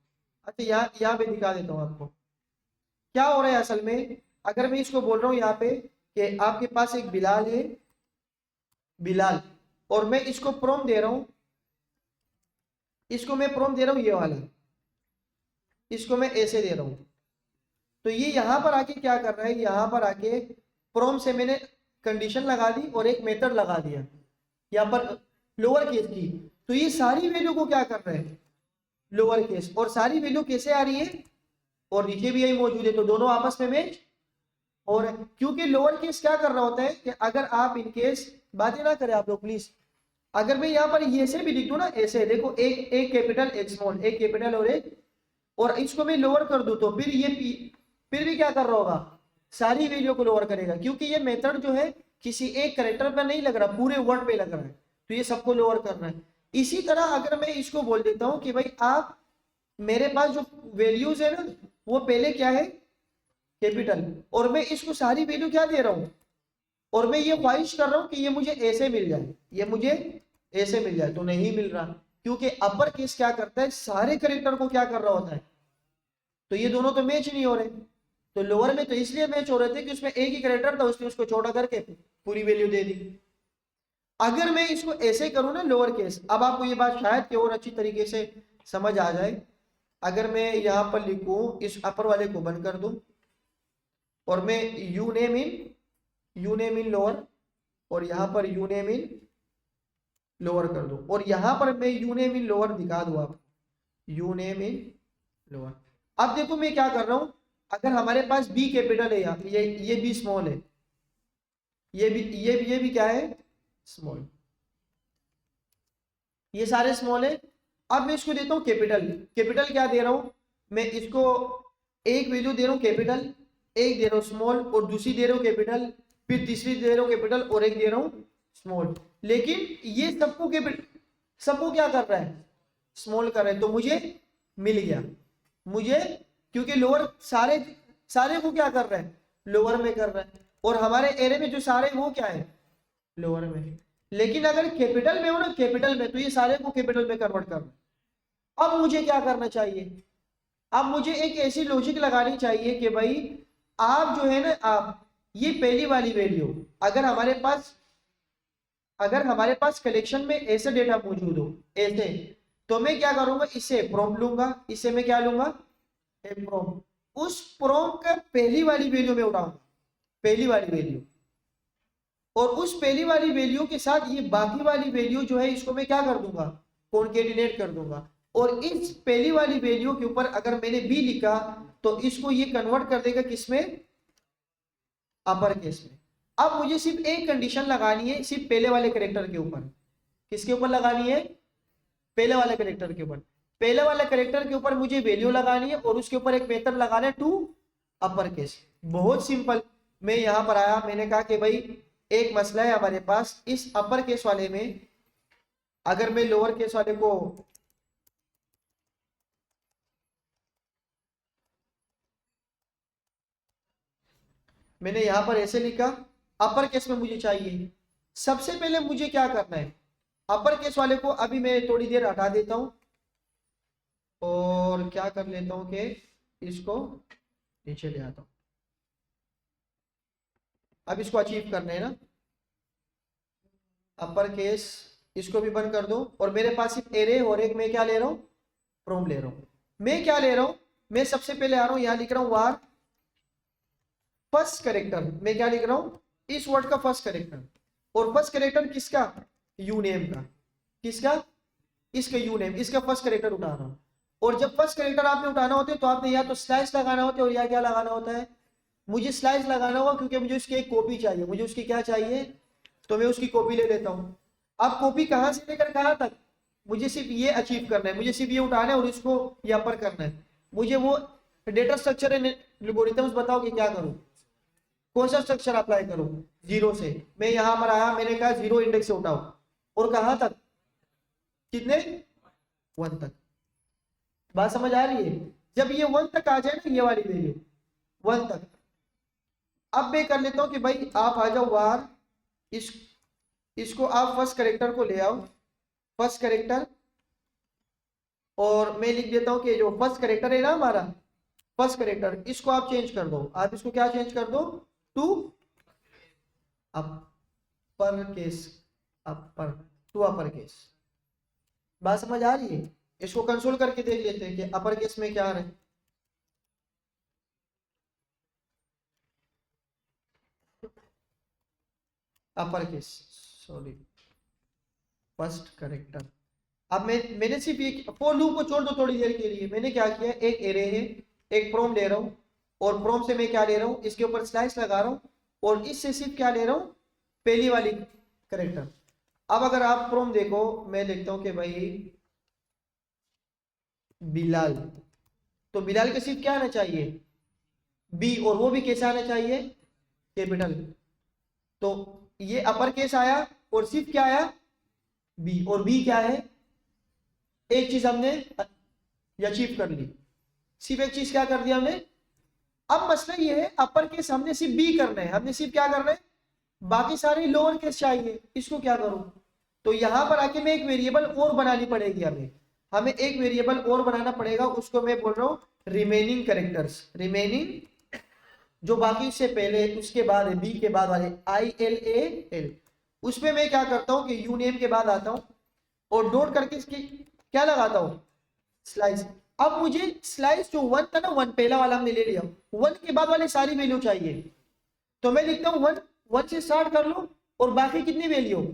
S1: अच्छा यहाँ पे दिखा देता हूँ आपको क्या हो रहा है असल में। अगर मैं इसको बोल रहा हूँ यहाँ पे कि आपके पास एक बिलाल है, बिलाल, और मैं इसको प्रोम दे रहा हूँ, इसको मैं प्रोम दे रहा हूँ ये वाला, इसको मैं ऐसे दे रहा हूँ, तो ये यहाँ पर आके क्या कर रहा है, यहाँ पर आके प्रोम से मैंने कंडीशन लगा दी और एक मेथड लगा दिया यहाँ पर लोअर केस की, तो ये सारी वैल्यू को क्या कर रहे हैं, लोअर केस, और सारी वैल्यू कैसे आ रही है, और नीचे भी यही मौजूद है, तो दोनों आपस में मैच और क्योंकि लोअर केस क्या कर रहा होता है कि अगर आप इन केस, बातें ना करें आप लोग प्लीज, अगर मैं यहाँ पर ये से भी लिख दूं ना, ऐसे देखो, एक एक कैपिटल एक स्मॉल, एक कैपिटल और एक, और इसको मैं लोअर कर दूं तो फिर ये फिर भी क्या कर रहा होगा, सारी वैल्यू को लोअर करेगा, क्योंकि ये मेथड जो है किसी एक करेक्टर पर नहीं लग रहा, पूरे वर्ड पे लग रहा है, तो ये सबको लोअर करना है। इसी तरह अगर मैं इसको बोल देता हूं कि भाई आप, मेरे पास जो वैल्यूज है ना वो पहले क्या है, कैपिटल, और मैं इसको सारी वैल्यू क्या दे रहा हूं, और मैं ये ख्वाहिश कर रहा हूं कि ये मुझे ऐसे मिल जाए, ये मुझे ऐसे मिल जाए, तो नहीं मिल रहा, क्योंकि अपर केस क्या करता है, सारे करेक्टर को क्या कर रहा होता है, तो ये दोनों तो मैच नहीं हो रहे। तो लोअर में तो इसलिए मैच हो रहे थे कि उसमें एक ही करेक्टर था, उसने उसको छोटा करके पूरी वैल्यू दे दी। अगर मैं इसको ऐसे करूं ना लोअर केस, अब आपको ये बात शायद कि और अच्छी तरीके से समझ आ जाए, अगर मैं यहां पर लिखूं, इस अपर वाले को बंद कर दूं, और मैं यू नेम इन लोअर, और यहां पर यू नेम इन लोअर कर दूं, और यहां पर मैं यू नेम इन लोअर दिखा दूं आप, यू नेम इन लोअर। अब देखो मैं क्या कर रहा हूं, अगर हमारे पास बी कैपिटल है, यहाँ ये बी स्मॉल है, ये भी क्या है, स्मॉल, ये सारे स्मॉल है। अब मैं इसको देता हूं कैपिटल, कैपिटल क्या दे रहा हूं, मैं इसको एक वैल्यू दे रहा हूं कैपिटल, एक दे रहा हूं स्मॉल, और दूसरी दे रहा हूं कैपिटल, फिर तीसरी दे रहा हूं कैपिटल, और एक दे रहा हूं स्मॉल। लेकिन ये सबको कैपिटल, सबको क्या कर रहा है, स्मॉल कर रहा है, तो मुझे मिल गया, मुझे, क्योंकि लोअर सारे सारे को क्या कर रहा है, लोअर में कर रहा है, और हमारे एरे में जो सारे वो क्या है, लोअर में। लेकिन अगर कैपिटल में हो ना, कैपिटल में, तो ये सारे को कैपिटल में कन्वर्ट करना। अब मुझे क्या करना चाहिए, अब मुझे एक ऐसी लॉजिक लगानी चाहिए कि भाई आप जो है ना, आप ये पहली वाली वैल्यू, अगर हमारे पास कलेक्शन में ऐसे डेटा मौजूद हो, ऐसे, तो मैं क्या करूंगा, इसे प्रोम लूंगा, इसे मैं क्या लूंगा, प्रोम, उस प्रोम का पहली वाली वैल्यू में उठाऊंगा, पहली वाली वैल्यू, और उस पहली वाली वैल्यू के साथ ये बाकी वाली वैल्यू जो है इसको मैं क्या कर दूंगा, कॉन्केटिनेट कर दूंगा, और इस पहली वाली वैल्यू के ऊपर अगर मैंने बी लिखा, तो इसको ये कन्वर्ट कर देगा किसमें, अपर केस में। अब मुझे सिर्फ एक कंडीशन लगानी है, सिर्फ पहले वाले करेक्टर के ऊपर, किसके ऊपर लगानी है, पहले वाले करेक्टर के ऊपर, पहले वाले करेक्टर के ऊपर मुझे वैल्यू लगानी है, और उसके ऊपर एक मेथड लगाना है टू अपर केस, बहुत सिंपल। मैं यहां पर आया, मैंने कहा कि भाई एक मसला है हमारे पास, इस अपर केस वाले में अगर मैं लोअर केस वाले को, मैंने यहां पर ऐसे लिखा, अपर केस में मुझे चाहिए, सबसे पहले मुझे क्या करना है, अपर केस वाले को अभी मैं थोड़ी देर हटा देता हूं, और क्या कर लेता हूं कि इसको नीचे ले आता हूं। अब इसको अचीव करना है ना, अपर केस, इसको भी बंद कर दो, और मेरे पास सिर्फ एरे और एक मैं क्या ले रहा हूं, फ्रॉम ले रहा हूं। मैं क्या ले रहा हूं, मैं सबसे पहले आ रहा हूं, यहां लिख रहा हूं वार फर्स्ट करेक्टर, मैं क्या लिख रहा हूं, इस वर्ड का फर्स्ट करेक्टर, और फर्स्ट करेक्टर किसका, यू नेम का, किसका, इसका यू नेम, इसका फर्स्ट करेक्टर उठा रहा हूं। और जब फर्स्ट करेक्टर आपने उठाना होता है तो आपने या तो स्लैश लगाना होता है, और या क्या लगाना होता है, मुझे स्लैश लगाना होगा, क्योंकि मुझे उसकी एक कॉपी चाहिए, मुझे उसकी क्या चाहिए, तो मैं उसकी कॉपी ले लेता हूँ। अब कॉपी कहाँ से लेकर कहाँ तक, मुझे सिर्फ ये अचीव करना है, मुझे सिर्फ ये उठाना है और इसको यहाँ पर करना है। मुझे वो डेटा स्ट्रक्चर एल्गोरिथम्स बताओ कि क्या करूँ, कौन सा स्ट्रक्चर अप्लाई करूँ। जीरो से मैं यहाँ पर आया, मैंने कहा जीरो इंडेक्स से उठाओ, और कहाँ तक, कितने, वन तक। बात समझ आ रही है, जब ये वन तक आ जाए ना, ये वाली वैल्यू वन तक, अब मैं कर लेता हूँ कि भाई आप आ जाओ वार, इस इसको आप फर्स्ट करेक्टर को ले आओ, फर्स्ट करेक्टर, और मैं लिख देता हूँ कि जो फर्स्ट करेक्टर है ना हमारा, फर्स्ट करेक्टर, इसको आप चेंज कर दो, आप इसको क्या चेंज कर दो, to upper case, upper, to upper case. बात समझ आ रही है, इसको कंसोल करके देख लेते हैं कि अपर केस में क्या आ रहा है। Upper case, sorry, first character. अब मैंने सिर्फ एक फॉर लूप को छोड़ दो थोड़ी देर के लिए, मैंने क्या किया, एक एरे है, एक प्रोम ले रहा हूं, और प्रोम से मैं क्या ले रहा हूँ, इसके ऊपर स्लाइस लगा रहा हूँ, और इससे सिर्फ क्या ले रहा हूँ, पहली वाली करेक्टर। अब अगर आप प्रोम देखो, मैं लिखता हूँ कि भाई बिलाल, तो बिलाल के सिर्फ क्या आना चाहिए, बी, और वो भी कैसा आना चाहिए, कैपिटल। तो ये अपर केस आया और सिर्फ क्या आया, बी, और बी क्या है, एक चीज हमने अचीव कर ली, सिर्फ एक चीज क्या कर दिया हमने। अब मसला ये है, अपर केस हमने सिर्फ बी करना है, हमने सिर्फ क्या करना है, बाकी सारे लोअर केस चाहिए, इसको क्या करूं, तो यहां पर आके मैं एक वेरिएबल और बनानी पड़ेगी, हमें हमें एक वेरिएबल और बनाना पड़ेगा, उसको मैं बोल रहा हूं रिमेनिंग कैरेक्टर्स, रिमेनिंग जो बाकी से पहले उसके बाद है, बी के बाद वाले ILAL, उसमें मैं क्या करता हूं कि यू नेम के बाद आता हूं और डॉट करके इसकी क्या लगाता हूं, स्लाइस। अब मुझे स्लाइस जो वन था ना, वन पहला वाला हमने ले लिया, वन के बाद वाली सारी वैल्यू चाहिए, तो मैं लिखता हूं वन, वन से स्टार्ट कर लो, और बाकी कितनी वैल्यू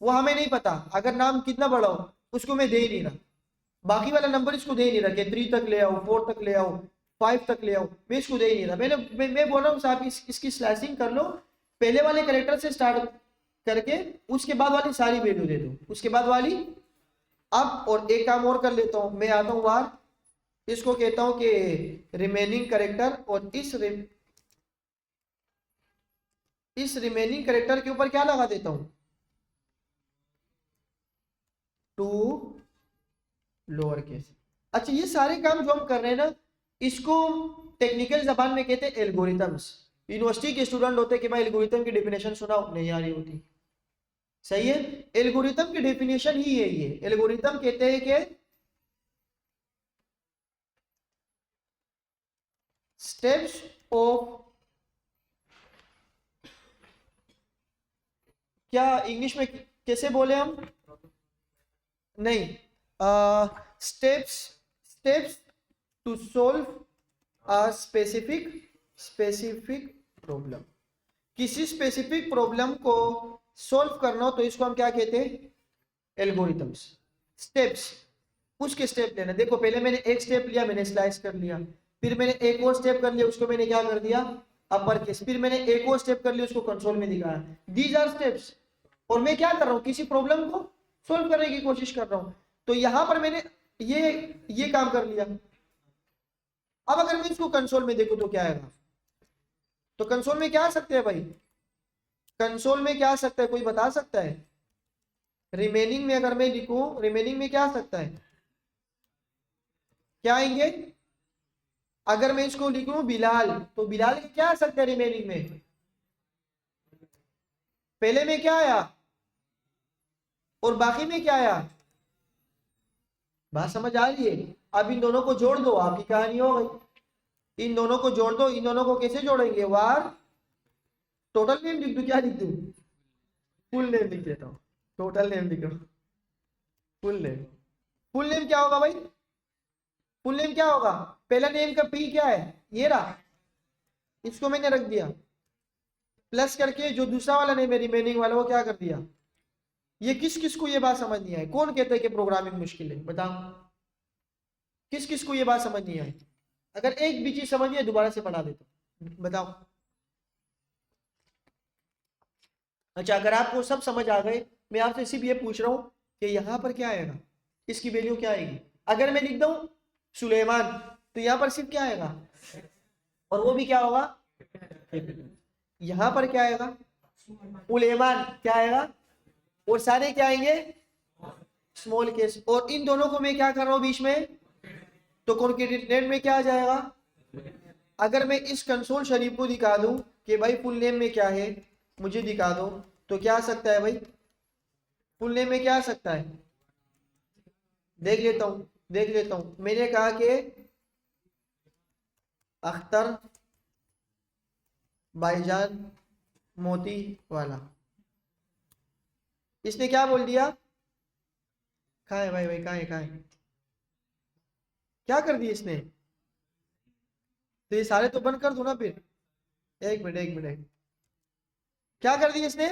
S1: वो हमें नहीं पता, अगर नाम कितना बड़ा हो उसको मैं दे ही नहीं रहा, बाकी वाला नंबर इसको दे ही नहीं रहा कि 3 तक ले आओ, 4 तक ले आओ, 5 तक ले आओ, मैं इसको दे ही नहीं रहा। मैं बोल रहा हूँ साहब इसकी स्लैशिंग कर लो, पहले वाले कैरेक्टर से स्टार्ट करके उसके बाद वाली सारी वैल्यू दे दो, उसके बाद वाली। अब और एक काम और कर लेता हूँ, मैं आता हूँ बाहर, इसको कहता हूँ कि रिमेनिंग कैरेक्टर, और इस रिमेनिंग कैरेक्टर के ऊपर क्या लगा देता हूँ, टू लोअर केस। अच्छा, ये सारे काम जो हम कर रहे हैं ना, इसको टेक्निकल जबान में कहते हैं एल्गोरिथम्स। यूनिवर्सिटी के स्टूडेंट होते हैं कि भाई एल्गोरिथम की डेफिनेशन सुनाओ, नहीं आ रही होती, सही है। एल्गोरिथम की डेफिनेशन ही है ये, एल्गोरिथम कहते हैं कि स्टेप्स ऑफ, क्या इंग्लिश में कैसे बोले हम, नहीं, steps, steps to solve a specific problem, किसी स्पेसिफिक प्रॉब्लम को सॉल्व करना हो तो इसको हम क्या कहते हैं, एल्गोरिथम्स। स्टेप्स, उसके स्टेप लेना, देखो पहले मैंने एक स्टेप लिया, मैंने स्लाइस कर लिया, फिर मैंने एक और स्टेप कर लिया, उसको मैंने क्या कर दिया, अपर केस, फिर मैंने एक और स्टेप कर लिया, उसको कंसोल में दिखाया, दीज आर स्टेप्स। और मैं क्या कर रहा हूँ, किसी प्रॉब्लम को सोल्व करने की कोशिश कर रहा हूँ, तो यहां पर मैंने ये काम कर लिया। अब अगर मैं इसको कंसोल में देखूं तो क्या आएगा, तो कंसोल में क्या आ सकते हैं भाई, कंसोल में क्या आ सकता है, कोई बता सकता है, रिमेनिंग में अगर मैं लिखूं, रिमेनिंग में क्या आ सकता है, क्या आएंगे, अगर मैं इसको लिखूं बिलाल, तो बिलाल के क्या आ सकता है रिमेनिंग में, पहले में क्या आया और बाकी में क्या आया, बात समझ आ रही है। अब इन दोनों को जोड़ दो, आपकी कहानी हो गई, इन दोनों को जोड़ दो, इन दोनों को कैसे जोड़ेंगे, वार टोटल नेम लिख दू, क्या लिख दू, फुल नेम लिख देता हूं, टोटल नेम लिखो, फुल नेम, फुल नेम क्या होगा भाई, फुल नेम क्या होगा, पहला नेम का पी क्या है, ये रहा, इसको मैंने रख दिया, प्लस करके जो दूसरा वाला नेम है रिमेनिंग वाला, वो क्या कर दिया। ये किस किस को ये बात समझ नहीं आई, कौन कहता है कि प्रोग्रामिंग मुश्किल है, बताओ किस किस को ये बात समझ नहीं आई, अगर एक भी चीज समझिए दोबारा से पढ़ा देता हूं, बताओ। अच्छा, अगर आपको सब समझ आ गए, मैं आपसे सिर्फ ये पूछ रहा हूं कि यहां पर क्या आएगा, इसकी वैल्यू क्या आएगी, अगर मैं लिख दूं सुलेमान, तो यहां पर सिर्फ क्या आएगा, और वो भी क्या होगा, यहां पर क्या आएगा, उलेमान क्या आएगा, और सारे क्या आएंगे, स्मॉल केस, और इन दोनों को मैं क्या कर रहा हूं बीच में, तो कॉन्केटेनेट में क्या आ जाएगा। अगर मैं इस कंसोल शरीफ को दिखा दूं कि भाई फुल नेम में क्या है, मुझे दिखा दो, तो क्या आ सकता है भाई, फुल नेम में क्या आ सकता है, देख लेता हूं, देख लेता हूं, मैंने कहा कि अख्तर भाईजान मोती वाला, इसने क्या बोल दिया, कहाँ है भाई, भाई कहाँ है, कहाँ है, क्या कर दिया इसने, तो ये सारे तो बंद कर दो ना फिर, एक मिनट एक मिनट, क्या कर दिया इसने,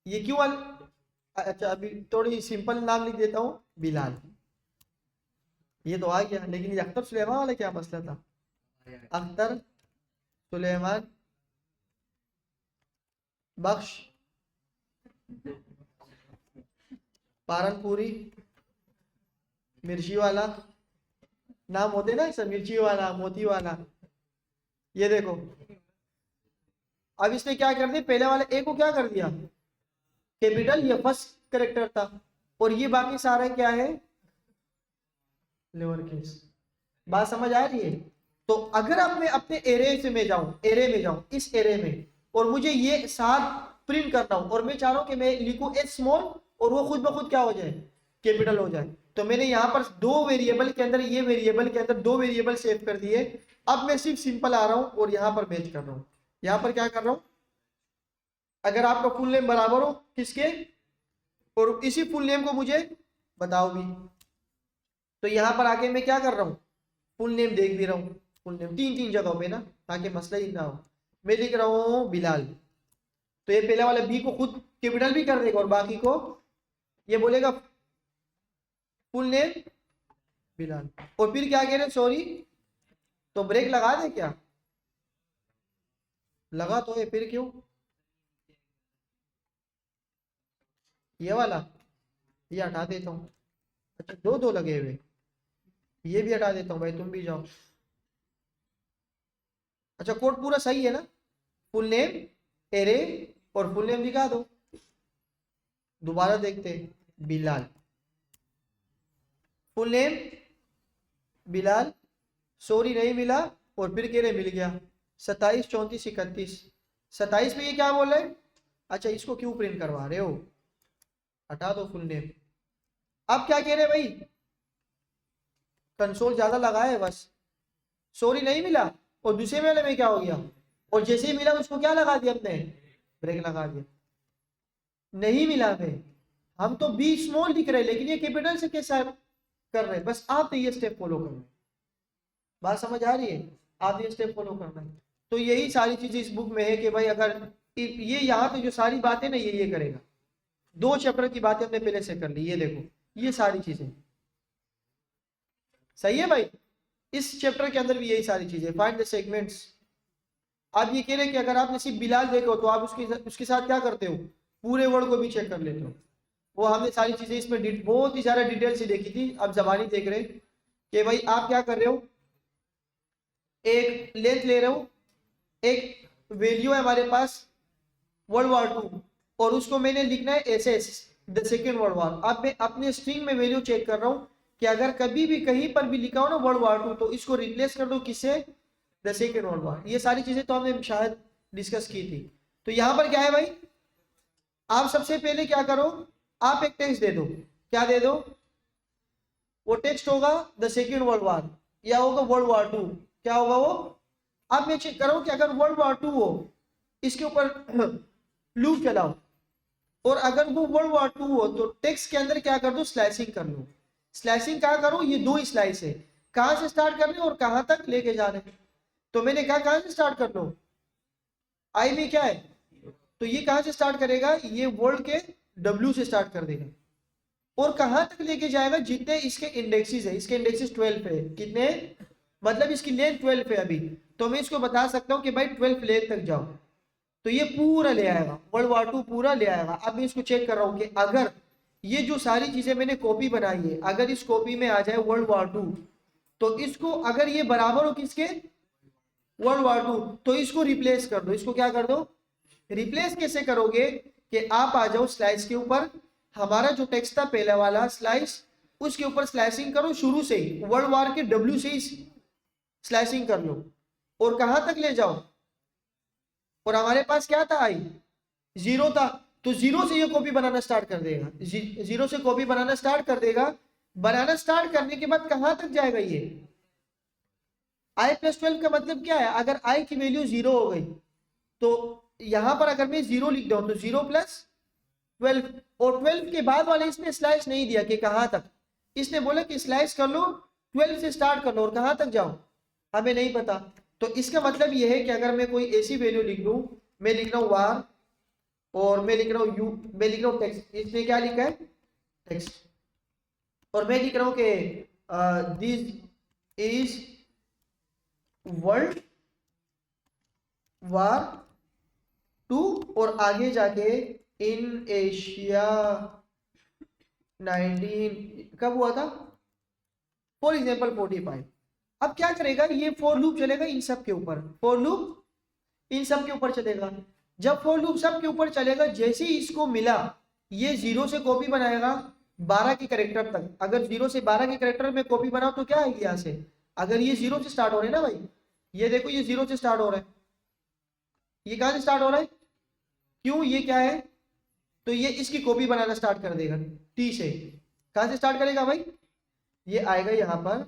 S1: ये क्यों अच्छा अभी थोड़ी सिंपल नाम लिख देता हूं, बिलाल, ये तो आ गया, लेकिन ये अख्तर सुलेमान वाला क्या मसला था? अख्तर सुलेमान बख्श पारनपुरी मिर्ची वाला, नाम होते ना सब, मिर्ची वाला, मोती वाला। ये देखो, अब इसने क्या कर दिया, पहले वाले ए को क्या कर दिया कैपिटल, ये फर्स्ट करेक्टर था, और ये बाकी सारा क्या है लोअर केस। बात समझ आ रही है? तो अगर अब मैं अपने एरे में जाऊं इस एरे में, और मुझे ये साथ प्रिंट करना हूं, और मैं चाह रहा हूं कि मैं लिखूं एच स्मॉल और वो खुद ब खुद क्या हो जाए, कैपिटल हो जाए, तो मैंने यहाँ पर दो वेरिएबल के अंदर, ये वेरिएबल के अंदर दो वेरिएबल सेव कर दिए। अब मैं सिर्फ सिंपल आ रहा हूं और यहाँ पर मैच कर रहा हूं। यहाँ पर क्या कर रहा हूं, अगर आपका फुल नेम बराबर हो किसके, और इसी फुल नेम को मुझे बताओ भी, तो यहाँ पर आके मैं क्या कर रहा हूँ, फुल नेम देख भी रहा हूँ, फुल नेम तीन तीन जगहों पे ना, ताकि मसला ही ना हो। मैं लिख रहा हूँ बिलाल, तो ये पहले वाले बी को खुद कैपिटल भी कर देगा, और बाकी को ये बोलेगा फुल नेम बिलाल। और फिर क्या कह रहे, सॉरी, तो ब्रेक लगा दे क्या, लगा तो है, फिर क्यों ये वाला, ये हटा देता हूँ। अच्छा दो दो लगे हुए, ये भी हटा देता हूँ भाई, तुम भी जाओ। अच्छा कोड पूरा सही है ना, फुल नेम एरे और फुल नेम दिखा दो। दोबारा देखते हैं, Bilal, full name Bilal, sorry नहीं मिला, और फिर कह रहे मिल गया 27 34 31। 27 में ये क्या बोल रहे हैं, अच्छा इसको क्यों प्रिंट करवा रहे हो, हटा दो फुल नेम। अब क्या कह रहे भाई, कंसोल ज्यादा लगा है बस, सॉरी नहीं मिला, और दूसरे वाले में क्या हो गया, और जैसे ही मिला उसको क्या लगा दिया हमने, ब्रेक लगा दिया। नहीं मिला भाई, हम तो बी स्मॉल लिख रहे हैं, लेकिन ये कैपिटल से कैसा कर रहे हैं, बस आप तो ये स्टेप फॉलो करना है। बात समझ आ रही है, आप ये स्टेप फॉलो करना है। तो यही सारी चीजें इस बुक में है कि भाई अगर ये यहाँ पे जो सारी बातें ना ये करेगा, दो चैप्टर की बातें हमने पहले से कर ली, ये देखो ये सारी चीजें सही है भाई। इस चैप्टर के अंदर भी यही सारी चीजें, फाइंड द सेगमेंट्स। आप ये कह रहे हैं कि अगर आपने सिर्फ बिलाल देखो तो आप उसके साथ क्या करते हो, पूरे वर्ड को भी चेक कर लेते हो। वो हमने सारी चीजें इसमें बहुत ही सारा डिटेल से देखी थी। अब जबानी देख रहे हैं कि भाई आप क्या कर रहे हो, एक लेंथ ले रहे हो, एक वैल्यू है हमारे पास World War II, और उसको मैंने लिखना है SS the second world war. अब मैं अपने स्ट्रिंग में वैल्यू चेक कर रहा हूँ कि अगर कभी भी कहीं पर भी लिखा हो ना World War II, तो इसको रिप्लेस कर दो किससे, द सेकेंड वर्ल्ड वॉर। ये सारी चीजें तो हमने शायद डिस्कस की थी। तो यहाँ पर क्या है भाई, आप सबसे पहले क्या करो, आप एक टेक्स्ट दे दो, क्या दे दो, वो टेक्स्ट होगा द सेकेंड वर्ल्ड वॉर या होगा World War II, क्या होगा वो। अब मैं चेक करो कि अगर World War II हो, इसके ऊपर लूप चलाओ, और अगर वो World War II हो तो टेक्स्ट के अंदर क्या कर दो, स्लाइसिंग कर लो। स्लाइसिंग कहाँ करो, ये दो स्लाइस है, कहाँ से स्टार्ट कर रहे हैं और कहाँ तक लेके जा रहे हैं। तो मैंने कहा कहाँ से स्टार्ट कर लो, आई में क्या है, तो ये कहाँ से स्टार्ट करेगा, ये वर्ल्ड के W से स्टार्ट कर देगा, और कहाँ तक लेके जाएगा, जितने इसके इंडेक्सेस है, इसके इंडेक्सेस 12 है, कितने, मतलब इसकी लेंथ 12 है अभी, तो मैं इसको बता सकता हूँ कि भाई 12 लेंथ तक जाओ, तो ये पूरा ले आएगा, World War II पूरा ले आएगा। अब मैं इसको चेक कर रहा हूँ कि अगर ये जो सारी चीजें मैंने कॉपी बनाई है, अगर इस कॉपी में आ जाए World War II, तो इसको अगर ये बराबर हो किसके, World War II, तो इसको रिप्लेस कर दो। इसको क्या कर दो, रिप्लेस कैसे करोगे कि आप आ जाओ स्लाइस के ऊपर, हमारा जो टेक्स्ट था पहला वाला स्लाइस, उसके ऊपर स्लाइसिंग करो शुरू से ही, वर्ल्ड वार के W से ही स्लाइसिंग कर लो, और कहां तक ले जाओ, और हमारे पास क्या था, आई 0 था, तो 0 से ये कॉपी बनाना स्टार्ट कर देगा, 0 से कॉपी बनाना स्टार्ट कर देगा। बनाना स्टार्ट करने के बाद कहां तक जाएगा ये, i+12 का मतलब क्या है, अगर i की वैल्यू 0 हो गई, तो यहां पर अगर मैं 0 लिख दूं तो 0+12, और 12 के बाद वाले इसने स्लाइस नहीं दिया कि कहां तक, इसने बोला कि स्लाइस कर लो, 12 से स्टार्ट कर लो और कहां तक जाओ हमें नहीं पता। तो इसका मतलब यह है कि अगर मैं कोई ऐसी वैल्यू लिख लूं, मैं लिख रहा हूं वार, और मैं लिख रहा हूं यू, मैं लिख रहा हूं टेक्स्ट, इसने क्या लिखा है टेक्स्ट, और मैं लिख रहा हूं कि दिस इज वर्ल्ड वार 2 और आगे जाके इन एशिया 19 कब हुआ था, फॉर एग्जाम्पल 45। अब क्या करेगा, ये फॉर लूप चलेगा इन सब के ऊपर, फॉर लूप इन सब के ऊपर चलेगा। जब फॉर लूप सब के ऊपर चलेगा, जैसे ही इसको मिला ये 0 से कॉपी बनाएगा 12 के करेक्टर तक। अगर 0 से 12 के करेक्टर में कॉपी बनाओ तो क्या आएगी यहाँ से, अगर ये 0 से स्टार्ट हो रहे हैं ना भाई, ये देखो ये 0 से स्टार्ट हो रहा है, ये कहां से स्टार्ट हो रहा है, क्यों, ये क्या है, तो ये इसकी कॉपी बनाना स्टार्ट कर देगा टी से। कहां से स्टार्ट करेगा भाई, ये आएगा यहाँ पर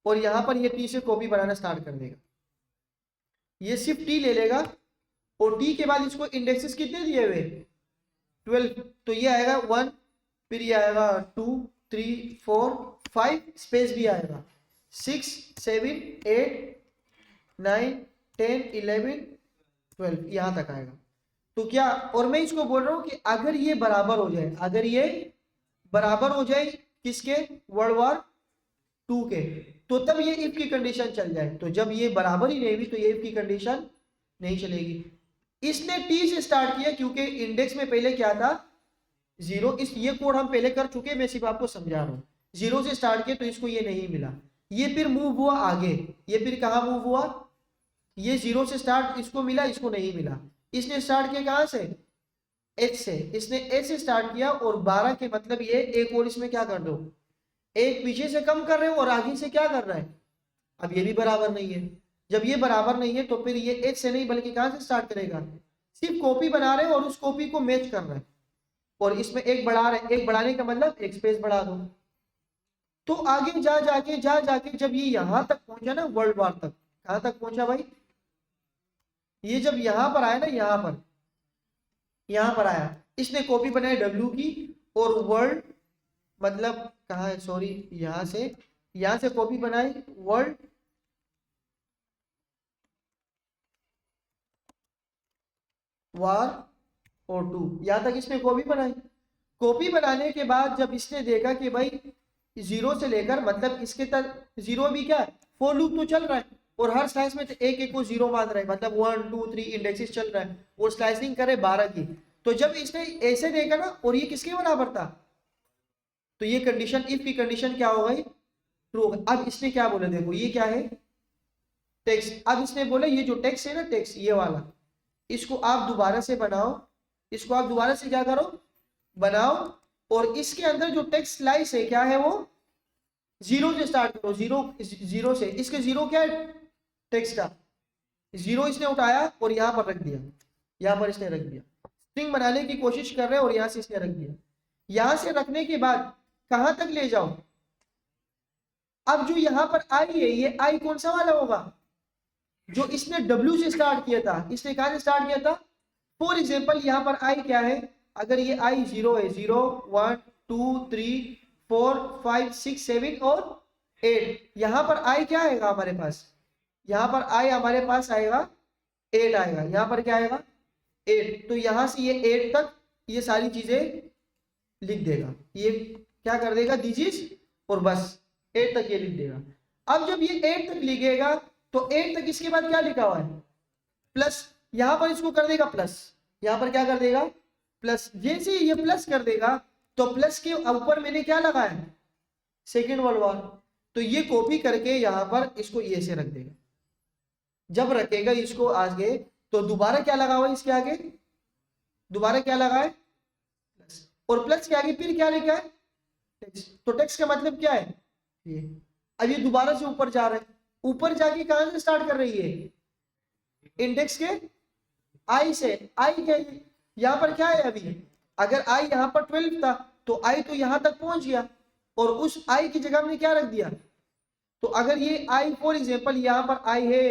S1: और यहाँ पर ये टी से कॉपी बनाना स्टार्ट कर देगा। ये सिर्फ टी ले लेगा और टी के बाद इसको इंडेक्सेस कितने दिए हुए 12, तो ये आएगा 1, फिर ये आएगा 2 3 4 5, स्पेस भी आएगा 6 7 8 9 10 11 12, यहाँ तक आएगा। तो क्या, और मैं इसको बोल रहा हूँ कि अगर ये बराबर हो जाए, अगर ये बराबर हो जाए किसके, वर्ल्ड वार 2 के, तो तब ये इफ की कंडीशन चल जाए। तो जब ये बराबर ही नहीं हुई तो ये इफ की कंडीशन नहीं चलेगी। इसने टी से स्टार्ट किया क्योंकि इंडेक्स में पहले क्या था 0, इस ये कोड हम पहले कर चुके, मैं सिर्फ आपको समझा रहा हूँ। 0 से स्टार्ट किया तो इसको ये नहीं मिला, ये फिर मूव हुआ आगे, ये फिर कहाँ मूव हुआ, ये 0 से स्टार्ट इसको मिला, इसको नहीं मिला। इसने स्टार्ट किया कहाँ से, एच से, इसने एच से स्टार्ट किया और 12 के मतलब ये एक और इसमें क्या कर दो, एक पीछे से कम कर रहे हो और आगे से क्या कर रहा है, अब ये भी बराबर नहीं है। जब ये बराबर नहीं है तो फिर ये एच से नहीं बल्कि कहां से स्टार्ट करेगा, सिर्फ कॉपी बना रहे हैं और उस कॉपी को मैच कर रहे हैं और इसमें एक बढ़ा रहे हैं, एक बढ़ाने का मतलब एक स्पेस बढ़ा दो। तो आगे जा जाके जब ये यहां तक पहुंचा ना वर्ल्ड वार तक, कहां तक पहुंचा भाई, ये जब यहां पर आया ना, यहां पर आया, इसने कॉपी बनाई डब्ल्यू की और वर्ल्ड मतलब कहा है, सॉरी यहां से कॉपी बनाई वर्ल्ड वार और 2, यहां तक इसने कॉपी बनाई। कॉपी बनाने के बाद जब इसने देखा कि भाई 0 से लेकर मतलब इसके तक 0 भी क्या है, फॉर लूप तो चल रहा है और हर स्लाइस में एक एक को 0 मान रहा है, मतलब 1 2 3 इंडेक्सेस चल रहा है और स्लाइसिंग करे 12 की। तो जब इसने ऐसे देखा ना और ये किसके बराबर था, तो ये कंडीशन, इफ की कंडीशन क्या हो गई, ट्रू। अब इसने क्या बोला, देखो ये क्या है, टेक्स्ट। अब इसने बोला ये जो टेक्स्ट है ना, टेक्स्ट ये वाला, इसको आप दोबारा से बनाओ, इसको आप दोबारा से क्या करो, बनाओ और इसके अंदर जो टेक्स्ट स्लाइस है क्या है, वो 0 से स्टार्ट करो, 0 से, इसके 0 क्या है टेक्स्ट का, 0 इसने उठाया और यहां पर रख दिया, यहां पर इसने रख दिया, स्ट्रिंग बनाने की कोशिश कर रहे हैं और यहां से इसने रख दिया। यहां से रखने के बाद कहां तक ले जाओ, अब जो यहां पर आई है, ये आई कौन सा वाला होगा, जो इसने W से स्टार्ट किया था, इसने कहां से स्टार्ट किया था, फॉर एग्जांपल यहां पर आई क्या है, अगर ये आई 0 है, 0 1 2 3 4 5 6 7 और 8, यहां पर आई क्या आएगा हमारे पास, यहां पर आई हमारे पास आएगा 8 आएगा, यहां पर क्या आएगा 8, तो यहां से ये 8 तक ये सारी चीजें लिख देगा, ये क्या कर देगा दिस और बस 8 तक ये लिख देगा। अब जब ये 8 तक लिखेगा तो 8 तक इसके बाद क्या लिखा हुआ है प्लस, यहां पर इसको कर देगा प्लस, यहां पर क्या कर देगा प्लस, जैसे ये प्लस कर देगा तो प्लस के ऊपर मैंने क्या लगाया सेकेंड वर्ल्ड वार, तो ये कॉपी करके यहां पर इसको ये से रख देगा। जब रखेगा इसको आगे तो दोबारा क्या लगा हुआ है इसके आगे, दोबारा क्या लगा है प्लस, और प्लस के आगे फिर क्या लिखा है टेक्स्ट, तो टेक्स्ट का मतलब क्या है ये। अब ये दोबारा से ऊपर जा रहा है, ऊपर जाके कहां से स्टार्ट कर रही है इंडेक्स के आई से, आई क्या है यहां पर क्या है, अभी अगर आई यहां पर 12 था तो आई तो यहां तक पहुंच गया और उस आई की जगह हमने क्या रख दिया, तो अगर ये आई फॉर एग्जांपल यहाँ पर आई है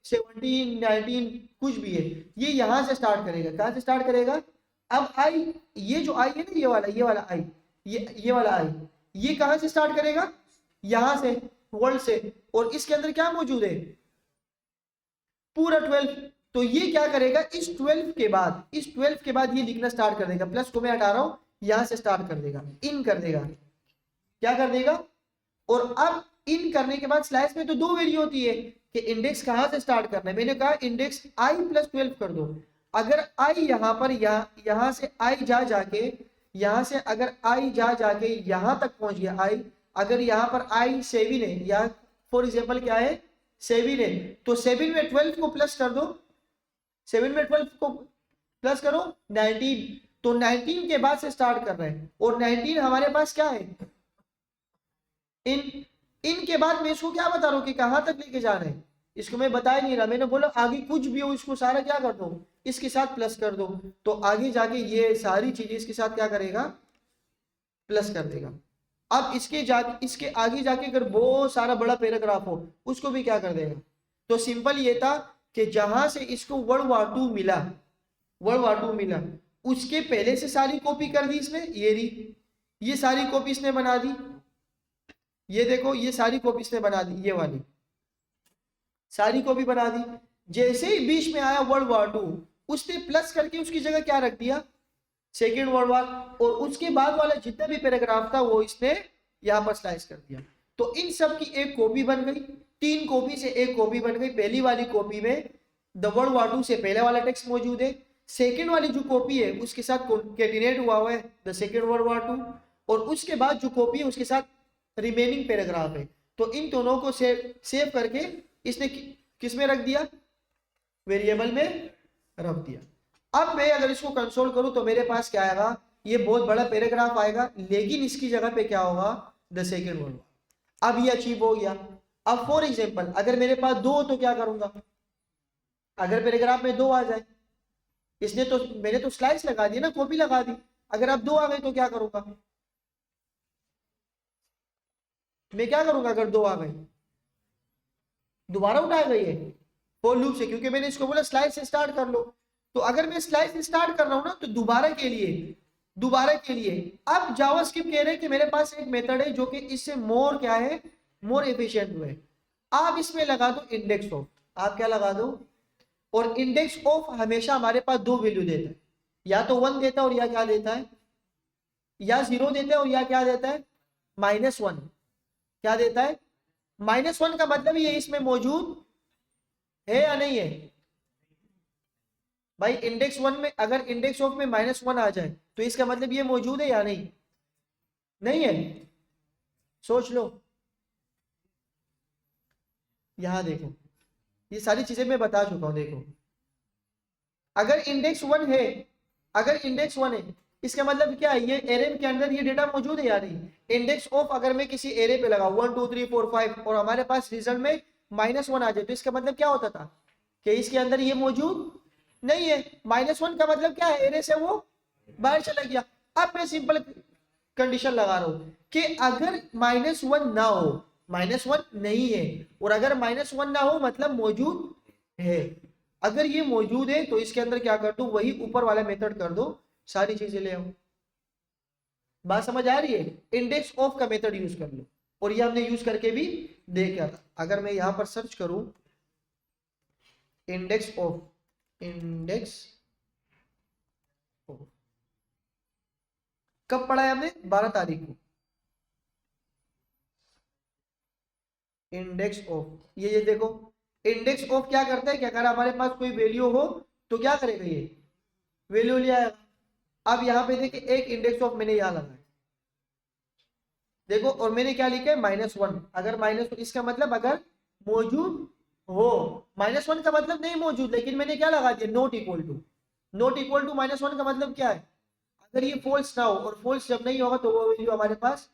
S1: 17 19 कुछ भी है, ये यहां से स्टार्ट करेगा, कहां से स्टार्ट करेगा, अब आई ये जो आई है ना, ये वाला आई, ये वाला आई, ये कहां से स्टार्ट करेगा यहां से वर्ल्ड से, और इसके अंदर क्या मौजूद है पूरा 12, तो ये क्या करेगा इस 12 के बाद ये लिखना स्टार्ट कर देगा, प्लस को मैं हटा रहा हूं, यहां से स्टार्ट कर देगा, इन कर देगा, क्या कर देगा और अब इन करने के बाद स्लाइस में तो दो वैल्यू होती है कि इंडेक्स कहां से स्टार्ट करना है। मैंने कहा इंडेक्स i प्लस 12 कर दो। अगर i यहां पर यहां से i जा जाके यहां से अगर i जा जाके यहां तक पहुंच गया i, अगर यहां पर i 7 है या फॉर एग्जांपल क्या है 7 है, तो 7 में 12 को प्लस कर दो, 7 में 12 को प्लस करो 19, तो 19 के बाद से स्टार्ट कर रहे हैं और 19 हमारे पास क्या है इन इन के बाद मैं इसको क्या बता रहा हूँ कि कहां तक लेके जाना है, इसको मैं बता ही नहीं रहा। मैंने बोला आगे कुछ भी हो इसको सारा क्या कर दो, इसके साथ प्लस कर दो, तो आगे जाके ये सारी चीजें इसके साथ क्या करेगा, प्लस कर देगा। अब इसके आगे जाके अगर बहुत सारा बड़ा पैराग्राफ हो उसको भी क्या कर देगा। तो सिंपल ये था कि जहां से इसको वर्ल्ड वॉर 2 मिला, वर्ल्ड वॉर 2 मिला, उसके पहले से सारी कॉपी कर दी इसने, ये सारी कॉपी इसने बना दी, ये देखो ये सारी कॉपी इसने बना दी, ये वाली सारी कॉपी बना दी। जैसे ही बीच में आया वर्ल्ड वॉर 2 उसने प्लस करके उसकी जगह क्या रख दिया, सेकेंड वर्ल्ड वॉर, और उसके बाद वाला जितना भी पैराग्राफ था वो इसने यहां पर स्लाइस कर दिया। तो इन सब की एक कॉपी बन गई, 3 कॉपी से एक कॉपी बन गई। पहली वाली कॉपी में द वर्ल्ड वॉर 2 से पहले वाला टेक्स्ट मौजूद है, सेकेंड वाली जो कॉपी है उसके साथ कैटिनेट हुआ है द सेकेंड वर्ल्ड वॉर 2, और उसके बाद जो कॉपी है उसके साथ रिमेनिंग पैराग्राफ है। तो इन दोनों को सेव करके इसने किस में रख दिया, वेरिएबल में रख दिया। अब मैं अगर इसको कंसोल करूं तो मेरे पास क्या आएगा, ये बहुत बड़ा पैराग्राफ आएगा, लेकिन इसकी जगह पे क्या होगा, द सेकेंड वर्ल्ड वॉर। अब ये अचीव हो गया। अब फॉर एग्जांपल अगर मेरे पास 2 हो तो क्या करूंगा, अगर पैराग्राफ में 2 आ जाए, इसने तो मैंने तो स्लाइस लगा दी ना, कॉपी लगा दी, अगर अब 2 आ गए तो क्या करूंगा, मैं क्या करूंगा अगर 2 आ गए, दोबारा उठाया गई है फॉर लूप से, क्योंकि मैंने इसको बोला स्लाइस से स्टार्ट कर लो। तो अगर मैं स्लाइस से स्टार्ट कर रहा हूं ना तो दोबारा के लिए अब जावास्क्रिप्ट कह रहे हैं कि मेरे पास एक मेथड है जो कि इससे मोर क्या है, मोर एफिशिएंट हुए। आप इसमें लगा दो इंडेक्स ऑफ, आप क्या लगा दो, और इंडेक्स ऑफ हमेशा हमारे पास 2 वैल्यू देता है, या तो 1 देता है और या क्या देता है, या 0 देता है और या क्या देता है, -1 क्या देता है, -1 का मतलब ये इसमें मौजूद है या नहीं है भाई। इंडेक्स 1 में अगर इंडेक्स ऑफ में -1 आ जाए तो इसका मतलब ये मौजूद है या नहीं, नहीं है, सोच लो। यहां देखो ये सारी चीजें मैं बता चुका हूं, देखो अगर इंडेक्स 1 है, अगर इंडेक्स 1 है इसका मतलब क्या है, ये एरे के अंदर ये डेटा मौजूद है या नहीं। इंडेक्स ऑफ अगर मैं किसी एरे पे लगाऊं 1 2 3 4 5 और हमारे पास रिजल्ट में -1 आ जाए तो इसका मतलब क्या होता था कि इसके अंदर ये मौजूद नहीं है। -1 का मतलब क्या है, एरे से वो बाहर चला गया। अब मैं सिंपल कंडीशन लगा रहा हूं कि अगर -1 ना हो, -1 नहीं है, और अगर -1 ना हो मतलब मौजूद है, अगर ये मौजूद है तो इसके अंदर क्या कर दो, वही ऊपर वाला मेथड कर दो, सारी चीजें ले आओ। बात समझ आ रही है, इंडेक्स ऑफ का मेथड यूज कर लो, और ये हमने यूज करके भी देखा था। अगर मैं यहां पर सर्च करूं इंडेक्स ऑफ, इंडेक्स ऑफ कब पढ़ा है हमने, 12 तारीख को, इंडेक्स ऑफ ये देखो इंडेक्स ऑफ क्या करता है कि अगर हमारे पास कोई वैल्यू हो तो क्या करेगा, ये वैल्यू ले आएगा। अब यहाँ पे देखिए एक इंडेक्स ऑफ मैंने यहाँ लगाया, देखो, और मैंने क्या लिखा है -1। अगर -1 इसका मतलब अगर मौजूद हो, -1 का मतलब नहीं मौजूद, लेकिन मैंने क्या लगा दिया, not equal to. Not equal to -1 का मतलब क्या है, अगर ये फॉल्स ना हो, और फॉल्स जब नहीं होगा तो वो वैल्यू हमारे पास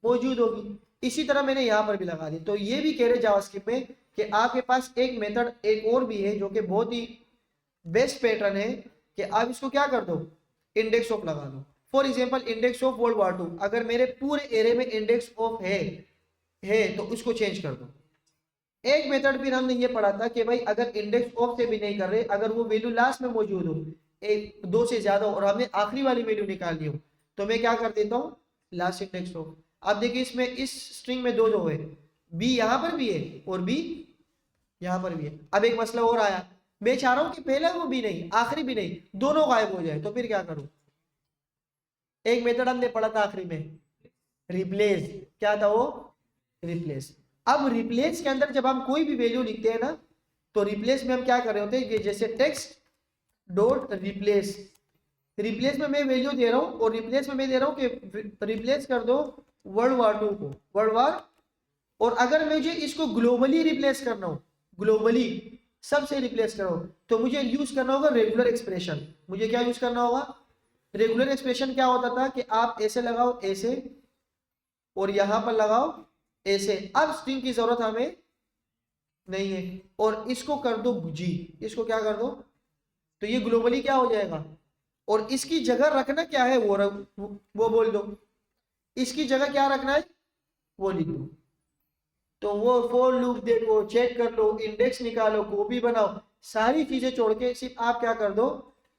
S1: मौजूद होगी। इसी तरह मैंने यहाँ पर भी लगा दी। तो ये भी कह रहे जावास्क्रिप्ट में कि आपके पास एक मेथड एक और भी है जो कि बहुत ही बेस्ट पैटर्न है कि आप इसको क्या कर दो, इंडेक्स ऑफ लगा दो। For example index of world war 2, अगर मेरे पूरे एरे में इंडेक्स ऑफ है तो उसको चेंज कर दो। एक मेथड फिर हमने ये पढ़ा था कि भाई अगर इंडेक्स ऑफ से भी नहीं कर रहे, अगर वो वैल्यू लास्ट में मौजूद हो, एक 2 से ज्यादा, और हमें आखिरी वाली वैल्यू निकालनी हो, तो मैं क्या कर देता हूँ, लास्ट इंडेक्स ऑफ। अब देखिए इसमें इस स्ट्रिंग में 2 है, बी यहाँ पर भी है और बी यहाँ पर भी है। अब एक मसला और आया, मैं चाह रहा हूं कि पहला वो भी नहीं आखिरी भी नहीं, दोनों गायब हो जाए, तो फिर क्या करूं। एक मेथड हमने पढ़ा था आखिरी में, रिप्लेस, क्या था वो, रिप्लेस। अब रिप्लेस के अंदर जब हम कोई भी वैल्यू लिखते हैं ना, तो रिप्लेस में हम क्या कर रहे होते हैं, जैसे टेक्स्ट डॉट रिप्लेस, रिप्लेस में मैं वैल्यू दे रहा हूं और रिप्लेस में मैं दे रहा हूं कि रिप्लेस कर दो वर्ल्ड war 2 को, वर्ल्ड war। और अगर मुझे इसको ग्लोबली रिप्लेस करना हो, ग्लोबली सबसे रिप्लेस करो, तो मुझे यूज करना होगा रेगुलर एक्सप्रेशन। मुझे क्या यूज करना होगा, रेगुलर एक्सप्रेशन। क्या होता था कि आप ऐसे लगाओ ऐसे, और यहां पर लगाओ ऐसे। अब स्ट्रिंग की जरूरत हमें नहीं है, और इसको कर दो जी, इसको क्या कर दो, तो ये ग्लोबली क्या हो जाएगा। और इसकी जगह रखना क्या है वो बोल दो, इसकी जगह क्या रखना है वो लिख दो। तो वो फॉर लूप देखो, चेक कर लो, इंडेक्स निकालो, कॉपी बनाओ, सारी चीजें छोड़ के सिर्फ आप क्या कर दो,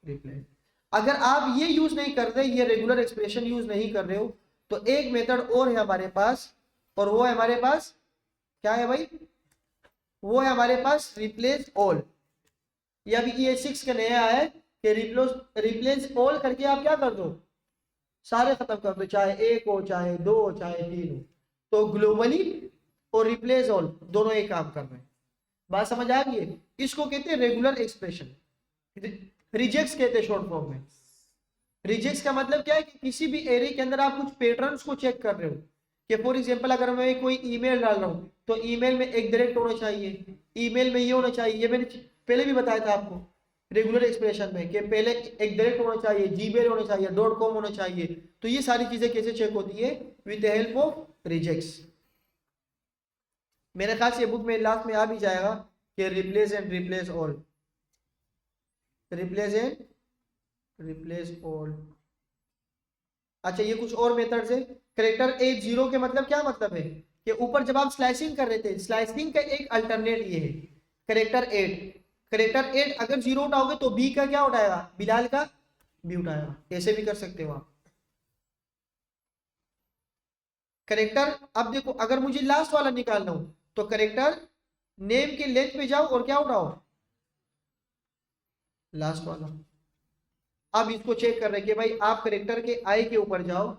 S1: रिप्लाई। अगर आप ये यूज नहीं कर रहे, ये रेगुलर एक्सप्रेशन यूज नहीं कर रहे हो, तो एक मेथड और है हमारे पास, और वो है हमारे पास क्या है भाई, वो है हमारे पास रिप्लेस ऑल। ये अभी ये 6 का नया है कि रिप्लेस ऑल करके आप क्या कर दो, सारे खत्म कर दो, चाहे एक हो, चाहे दो हो, चाहे तीन हो। तो ग्लोबली और रिप्लेस ऑल दोनों एक काम कर रहे हैं। बात समझ आ गई है? इसको कहते हैं रेगुलर एक्सप्रेशन, रिजेक्ट्स कहते हैं शॉर्ट फॉर्म में। रिजेक्ट्स का मतलब क्या है कि किसी भी एरे के अंदर आप कुछ पैटर्न्स को चेक कर रहे हो, कि फॉर एग्जांपल अगर मैं कोई ईमेल डाल रहा हूं, तो ईमेल में एक डायरेक्ट होना चाहिए, ईमेल में ये होना चाहिए, ये मैंने पहले भी बताया था आपको रेगुलर एक्सप्रेशन में, कि पहले एक डायरेक्ट होना चाहिए, जीमेल होना चाहिए, .com होना चाहिए। तो ये सारी चीजें कैसे चेक होती है, with the help of rejects. मेरे ख्याल से बुक में लास्ट में आ भी जाएगा कि replace and replace all, replace and replace all. अच्छा, ये कुछ और मेथड्स है। करेक्टर 8 0 के मतलब क्या मतलब है, कि ऊपर जब आप स्लाइसिंग कर रहे थे, स्लाइसिंग का एक अल्टरनेट ये है करेक्टर 8। करेक्टर 8 अगर 0 उठाओगे तो बी का क्या उठाएगा, बिलाल का बी उठाएगा। ऐसे भी कर सकते हो आप करेक्टर। अब देखो, अगर मुझे लास्ट वाला निकालना हो, तो करेक्टर नेम के लेंथ पे जाओ और क्या उठाओ, लास्ट वाला। अब इसको चेक कर रहे कि भाई आप करेक्टर के आई के ऊपर जाओ,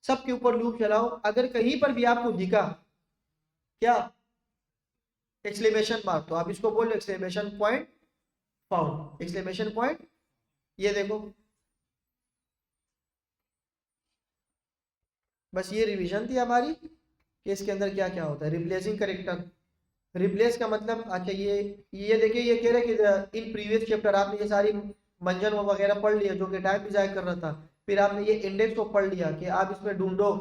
S1: सबके ऊपर लूप चलाओ, अगर कहीं पर भी आपको दिखा क्या एक्सक्लेमेशन मार्क, तो आप इसको बोलो exclamation point found, exclamation point. ये देखो, बस ये रिवीजन थी हमारी कि इसके अंदर क्या क्या होता है। रिप्लेसिंग करेक्टर, रिप्लेस का मतलब, अच्छा ये देखिए, ये कह रहे कि इन प्रीवियस चैप्टर आपने ये सारी मंजन वगैरह पढ़ लिया, जो कि टाइम भी जाया कर रहा था। फिर आपने ये इंडेक्स को पढ़ लिया कि आप इसमें ढूंढो,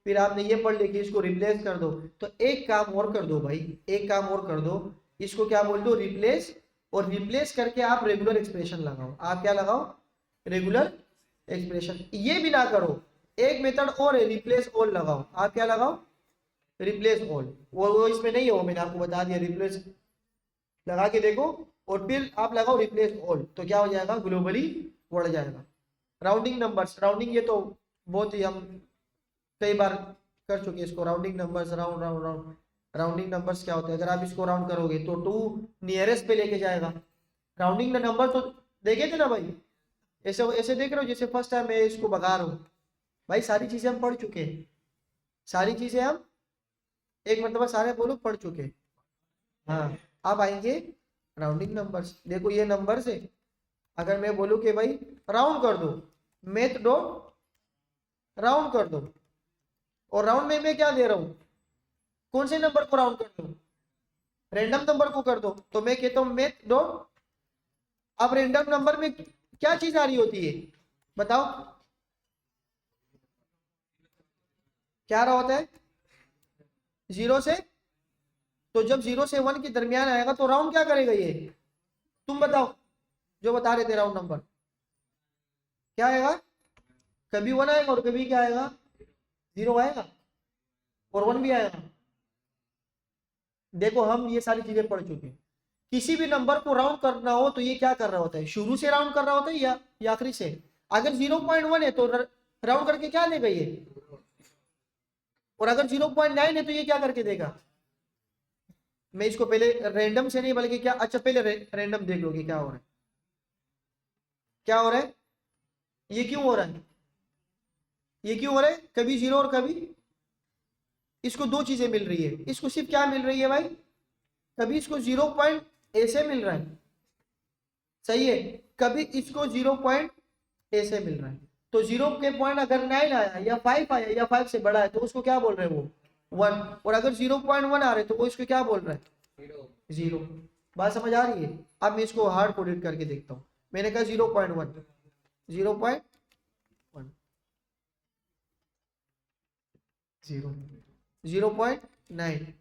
S1: फिर आपने ये पढ़ लिया कि इसको रिप्लेस कर दो। तो एक काम और कर दो भाई, एक काम और कर दो, इसको क्या बोल दो, रिप्लेस। और रिप्लेस करके आप रेगुलर एक्सप्रेशन लगाओ। आप क्या लगाओ, रेगुलर एक्सप्रेशन। ये भी ना करो, एक मेथड और है, रिप्लेस ऑल लगाओ। आप क्या लगाओ, रिप्लेस ऑल। वो इसमें नहीं है, वो मैंने आपको बता दिया, रिप्लेस लगा के देखो, और फिर आप लगाओ रिप्लेस ऑल, तो क्या हो जाएगा, ग्लोबली बढ़ जाएगा। राउंडिंग नंबर्स, राउंडिंग ये तो बहुत ही हम कई बार कर चुके हैं इसको। Rounding numbers, round round round, rounding numbers क्या होते हैं, अगर आप इसको राउंड करोगे तो 2 नियरेस्ट पे लेके जाएगा। राउंडिंग नंबर तो देखे थे ना भाई, ऐसे ऐसे देख रहे हो जैसे फर्स्ट टाइम मैं इसको भगा रहा हूँ। भाई सारी चीजें हम पढ़ चुके हैं, सारी चीजें हम एक मतलब सारे बोलो पढ़ चुके हैं। हाँ, अब आएंगे राउंडिंग नंबर्स। देखो ये नंबर्स है, अगर मैं बोलूं कि भाई राउंड कर दो, मेथ दो, राउंड कर दो, और राउंड में मैं क्या दे रहा हूं, कौन से नंबर को राउंड कर दो, रैंडम नंबर को कर दो, तो मैं कहता हूं मेथ दो। अब रैंडम नंबर में क्या चीज आ रही होती है, बताओ क्या रहा होता है, 0 से। तो जब 0 से 1 के दरमियान आएगा तो राउंड क्या करेगा ये, तुम बताओ, जो बता रहे थे राउंड नंबर क्या आएगा, कभी 1 आएगा और कभी क्या आएगा, 0 आएगा, और 1 भी आएगा। देखो हम ये सारी चीजें पढ़ चुके हैं। किसी भी नंबर को राउंड करना हो तो ये क्या कर रहा होता है, शुरू से राउंड कर रहा होता है या आखिरी से। अगर 0.1 है तो राउंड करके क्या देगा ये, और अगर 0.9 है तो ये क्या करके देगा। मैं इसको पहले रैंडम से नहीं बल्कि क्या, अच्छा पहले रैंडम देख लो कि क्या हो रहा है, क्या हो रहा है, ये क्यों हो रहा है, ये क्यों हो रहा है, कभी 0 और कभी इसको दो चीजें मिल रही है, इसको सिर्फ क्या मिल रही है भाई, कभी इसको 0 पॉइंट ए से मिल रहा है, सही है, कभी इसको 0 पॉइंट ए से मिल रहा है। तो 0 के पॉइंट अगर 9 आया या 5 आया या 5 से बड़ा है तो उसको क्या बोल रहे हैं वो 1, और अगर 0.1 आ रहे तो वो इसको क्या बोल रहा है 0। बात समझ आ रही है? अब मैं इसको हार्ड कोडेड करके देखता हूँ। मैंने कहा 0.1, 0.1, 0.9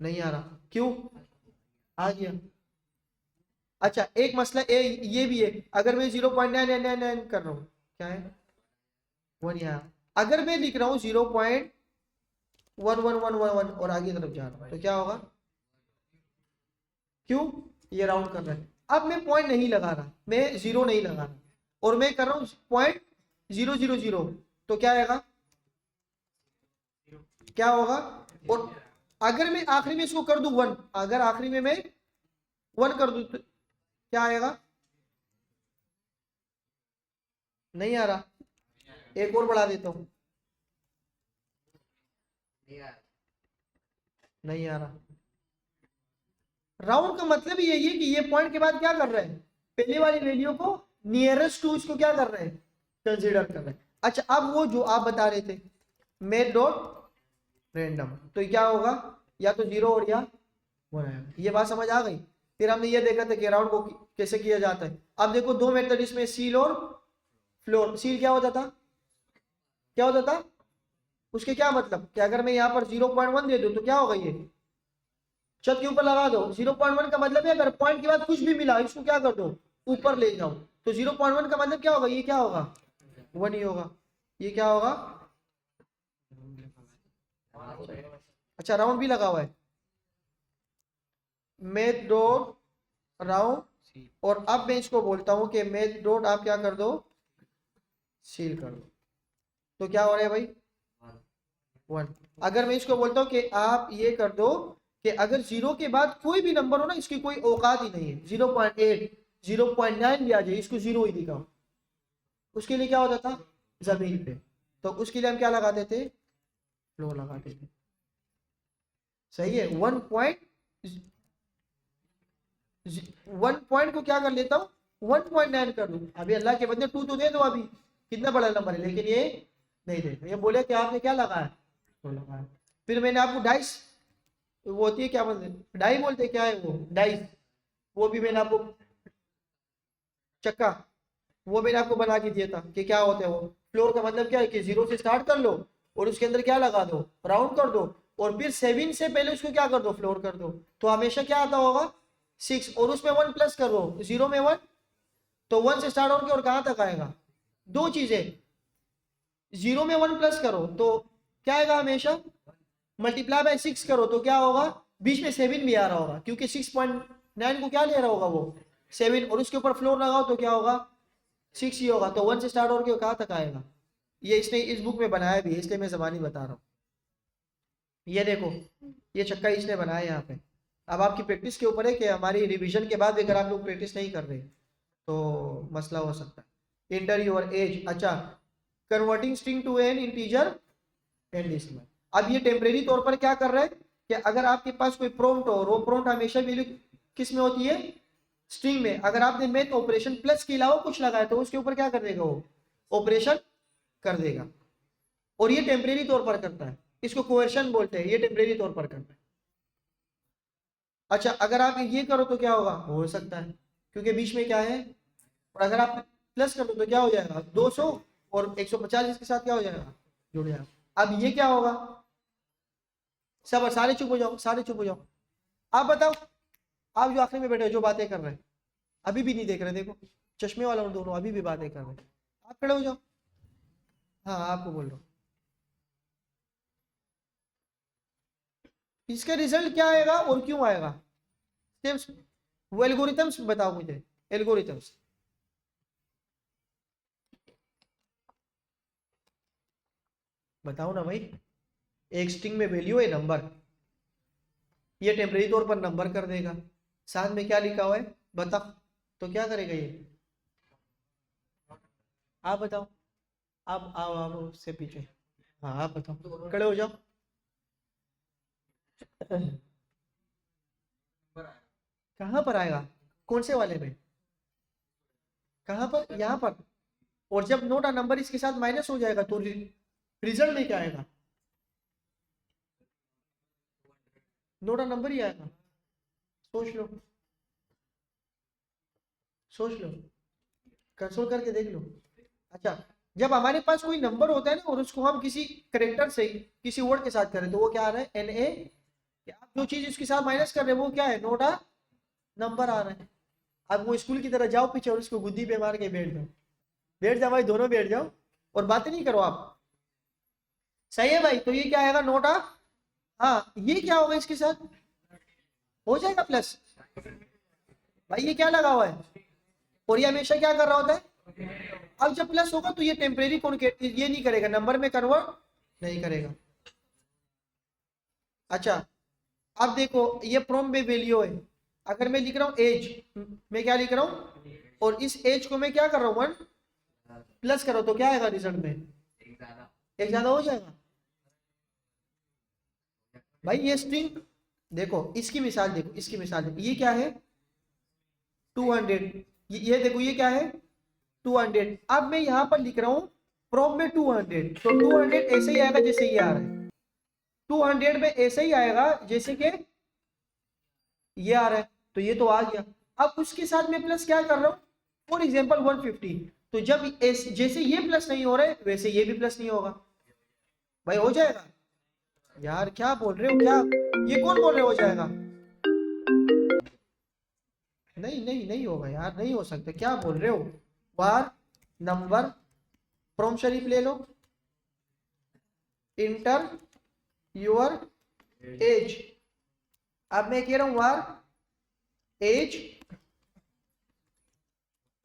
S1: नहीं आ रहा, क्यों? आ गया। अच्छा एक मसला ये भी है, अगर मैं 0.999 कर रहा हूँ, क्या है 1 यहाँ, अगर मैं लिख रहा हूँ 0.11111 और आगे तरफ जा रहा हूँ तो क्या होगा, क्यों? ये राउंड कर रहा है। अब मैं पॉइंट नहीं लगा रहा, मैं जीरो नहीं लगा रहा, और मैं कर रहा हूँ 0.000, तो क्या आएगा, क्या होगा? और अगर मैं आखिरी में इसको कर दूं 1, अगर आखिरी में मैं 1 कर दूं तो क्या आएगा? नहीं आ रहा, एक और बढ़ा देता हूं, नहीं आ रहा। राउंड का मतलब ही यही है कि ये पॉइंट के बाद क्या कर रहे हैं, पहले वाली वैल्यू को नियरेस्ट टू इसको क्या कर रहे हैं, कंसीडर कर रहे हैं। अच्छा अब वो जो आप बता रहे थे मेथ डॉट रैंडम, तो क्या होगा, या तो 0 और या 1 आएगा। ये बात समझ आ गई? फिर हमने ये देखा था कि राउंड को कैसे किया जाता है। अब देखो दो मेथड इसमें, सील और फ्लोर। सील क्या होता था, क्या होता था उसके क्या मतलब कि अगर मैं यहाँ पर 0.1 दे दूं तो क्या होगा, ये छत के ऊपर लगा दो। 0.1 का मतलब है अगर पॉइंट के बाद कुछ भी मिला इसको क्या कर दो, ऊपर ले जाओ। तो 0.1 का मतलब क्या होगा, ये क्या होगा 1 ही होगा, ये क्या होगा। अच्छा राउंड भी लगा हुआ है, मेथ डॉट राउंड, और अब मैं इसको बोलता हूं कि मेथ डॉट आप क्या कर दो, सील कर दो। तो क्या हो रहा है भाई 1। अगर मैं इसको बोलता हूं कि आप ये कर दो कि अगर 0 के बाद कोई भी नंबर हो ना, इसकी कोई औकात ही नहीं है, 0.8 0.9 भी आ जाए, इसको 0 ही दिखाओ, उसके लिए क्या होता था जमीन पे, तो उसके लिए हम क्या लगाते थे, फ्लोर लगाते थे। सही है। 1 पॉइंट को क्या कर लेता हूँ 1.9 कर दूं। अभी अल्लाह के बंदे 2 तो दे दो, अभी कितना बड़ा नंबर है, लेकिन ये नहीं देते। ये बोले कि आपने क्या लगाया, तो लगाया। फिर मैंने आपको डाइस, वो होती है क्या बोलते, डाई बोलते क्या है वो, डाइस, वो भी मैंने आपको, चक्का, वो मैंने आपको बना के दिया था कि क्या होता है वो। फ्लोर का मतलब क्या है कि 0 से स्टार्ट कर लो और उसके अंदर क्या लगा दो, राउंड कर दो, और फिर 7 से पहले उसको क्या कर दो, फ्लोर कर दो, तो हमेशा क्या आता होगा 6, और उसमें 1 प्लस करो, 0 में 1, तो 1 से स्टार्ट होकर और कहां तक आएगा, दो चीजें, 0 में 1 प्लस करो तो क्या आएगा हमेशा, मल्टीप्लाई बाय 6 करो तो क्या होगा, बीच में 7 भी आ रहा होगा, क्योंकि 6.9 को क्या ले रहा होगा वो 7, और उसके ऊपर फ्लोर लगाओ तो क्या होगा 6 ही होगा। तो 1 से स्टार्ट होकर कहां तक आएगा। ये इसने इस बुक में बनाया भी है, इसलिए मैं जबानी बता रहा हूँ। ये देखो ये चक्का इसने बनाया यहाँ पे। अब आपकी प्रैक्टिस के ऊपर है कि हमारी रिवीजन के बाद अगर आप लोग प्रैक्टिस नहीं कर रहे तो मसला हो सकता है। इंटर योर एज, अच्छा converting string to an integer and decimal. अब ये टेम्परेरी तौर पर क्या कर रहा है कि अगर आपके पास कोई प्रोम्प्ट हो, और वो प्रोम्प्ट हमेशा वैल्यू किस में होती है, स्ट्रिंग में। अगर आपने मैथ ऑपरेशन प्लस के अलावा कुछ लगाया तो उसके ऊपर क्या कर देगा वो ऑपरेशन कर देगा, और ये टेम्परेरी तौर पर करता है, इसको कोएर्शन बोलते हैं, ये टेम्परेरी तौर पर करता है। अच्छा अगर आप ये करो तो क्या होगा, हो सकता है क्योंकि बीच में क्या है, और अगर आप प्लस कर दो तो क्या हो जाएगा 200 और 150 इसके साथ क्या हो जाएगा जुड़ जाएगा। अब ये क्या होगा, सब सारे चुप हो जाओ, सारे चुप हो जाओ। आप बताओ, आप जो आखिरी में बैठे हो जो बातें कर रहे हैं अभी भी नहीं देख रहे, देखो चश्मे वाला और दोनों अभी भी बातें कर रहे हैं, आप खड़े हो जाओ। हाँ आपको बोल रहा हूँ, इसका रिजल्ट क्या आएगा और क्यों आएगा, स्टेप्स, वो एल्गोरिथम्स बताओ मुझे, एल्गोरिथम्स बताओ ना भाई। एक स्ट्रिंग में वैल्यू है नंबर, ये टेम्परेरी तौर पर नंबर कर देगा, साथ में क्या लिखा हुआ है बता, तो क्या करेगा ये, आप बताओ, आप आओ आप उससे पीछे, हाँ आप बताओ, खड़े हो जाओ। कहाँ पर आएगा, कौन से वाले में, कहाँ पर, यहाँ पर। और जब नोट अ नंबर इसके साथ माइनस हो जाएगा तो रिजल्ट में क्या आएगा, नोट अ नंबर ही आएगा। सोच लो, सोच लो, कंसोल करके देख लो। अच्छा, जब हमारे पास कोई नंबर होता है ना और उसको हम किसी करेक्टर से, किसी वर्ड के साथ करें तो वो क्या आ रहा है, एन ए। आप जो चीज उसके साथ माइनस कर रहे हैं वो क्या है, नोट आ नंबर आ रहा है। अब वो स्कूल की तरह जाओ पीछे और उसको गुद्दी पे मार के बैठ जाओ, बैठ जाओ भाई, दोनों बैठ जाओ और बातें नहीं करो आप। सही है भाई, तो ये क्या आएगा, नोट आ। हाँ, ये क्या होगा इसके साथ, हो जाएगा प्लस। भाई ये क्या लगा हुआ है, और ये हमेशा क्या कर रहा होता है। अब जब प्लस होगा तो ये टेम्परेरी कॉन्केट ये नहीं करेगा, नंबर में कन्वर्ट नहीं करेगा। अच्छा, अब देखो ये प्रोम में वैल्यू है, अगर मैं लिख रहा हूँ एज, मैं क्या लिख रहा हूँ, और इस एज को मैं क्या कर रहा हूँ, वन प्लस करो तो क्या आएगा रिजल्ट में, एक ज्यादा हो जाएगा। भाई ये स्ट्रिंग देखो, इसकी मिसाल देखो, इसकी मिसाल देखो, ये क्या है 200, ये देखो ये क्या है 200। अब मैं यहाँ पर लिख रहा हूँ प्रोम में 200, तो 200 ऐसे ही आएगा जैसे ये आ रहा है, 200 में ऐसे ही आएगा जैसे कि ये आ रहा है, तो ये तो आ गया। अब उसके साथ मैं प्लस क्या कर रहा हूँ, फॉर एग्जाम्पल 150, तो जब जैसे ये प्लस नहीं हो रहा है वैसे ये भी प्लस नहीं होगा, भाई हो जाएगा। यार क्या बोल रहे हो, क्या ये कौन बोल रहे हो जाएगा, नहीं नहीं नहीं होगा यार, नहीं हो सकता, क्या बोल रहे हो। वार नंबर फ्रॉम शरीफ ले लो, इंटर योर एज। अब मैं कह रहा हूं वार एज,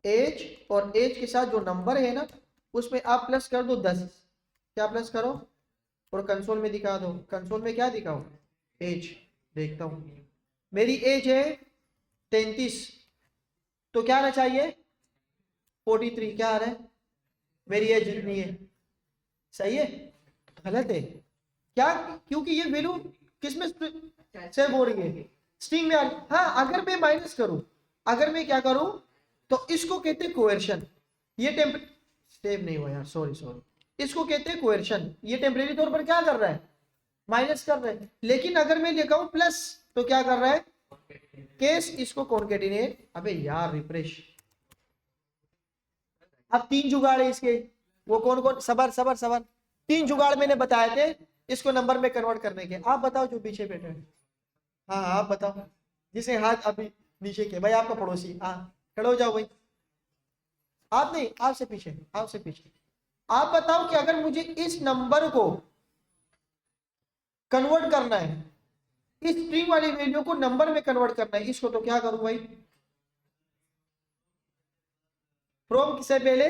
S1: एज और एज के साथ जो नंबर है ना उसमें आप प्लस कर दो 10, क्या प्लस करो और कंसोल में दिखा दो, कंसोल में क्या दिखाओ, एज। देखता हूं, मेरी एज है 33, तो क्या आना चाहिए 43, क्या आ रहा है, मेरी एज जितनी है। सही है, गलत है, क्या, क्योंकि ये वैल्यू किसमें सेव हो रही है, स्ट्रिंग में हाँ, अगर मैं माइनस करूं, अगर मैं क्या करूं, तो इसको कहते हैं कोएर्शन। ये टेम्प सेव नहीं हुआ यार, सॉरी सॉरी, इसको कहते हैं कोएर्शन। ये टेम्परेरी तौर पर क्या कर रहा है, माइनस कर रहा है, लेकिन अगर मैं लिखा हूं प्लस तो क्या कर रहा है, केस इसको कॉन्केटिनेट। अबे यार रिफ्रेश, अब 3 जुगाड़ है इसके, वो कौन कौन, सबर सबर सबर, 3 जुगाड़ मैंने बताए थे इसको नंबर में कन्वर्ट करने के। आप बताओ जो पीछे बैठे हैं, हाँ आप बताओ, जिसे हाथ अभी नीचे के, भाई आपका पड़ोसी, हाँ खड़े हो जाओ भाई, आप नहीं, आपसे पीछे, आपसे पीछे। आप बताओ कि अगर मुझे इस नंबर को कन्वर्ट करना है, इस स्ट्रिंग वाली वैल्यू को नंबर में कन्वर्ट करना है इसको, तो क्या करूं भाई, फ्रॉम किसे पहले,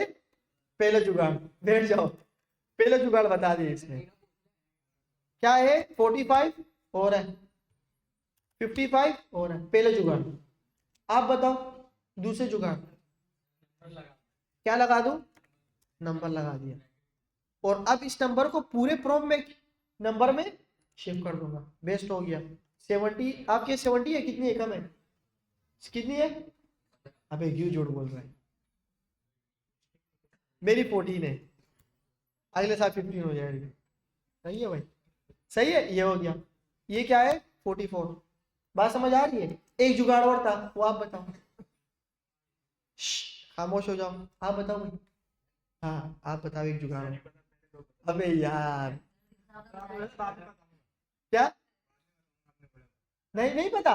S1: पहले जुगाड़, बैठ जाओ, पहले जुगाड़ बता दिए इसने, क्या है 45 हो रहा है, 55 हो रहा है, पहले जुगाड़। आप बताओ दूसरे जुगाड़, क्या लगा दूं, नंबर लगा दिया, और अब इस नंबर को पूरे प्रोम में नंबर में शिफ्ट कर दूंगा, बेस्ट हो गया। 70 आपके 70 है, कितनी है, कम है, कितनी है, अबे क्यों झूठ बोल रहा है, मेरी 14 है, अगले साल 15 हो जाएगी। सही है भाई, सही है, ये हो गया। ये क्या है 44, बात समझ आ रही है। एक जुगाड़ और था, वो आप बताओ, खामोश हो जाओ, आप बताओ भाई, हाँ आप बताओ एक जुगाड़ और। अबे यार, क्या, नहीं नहीं पता,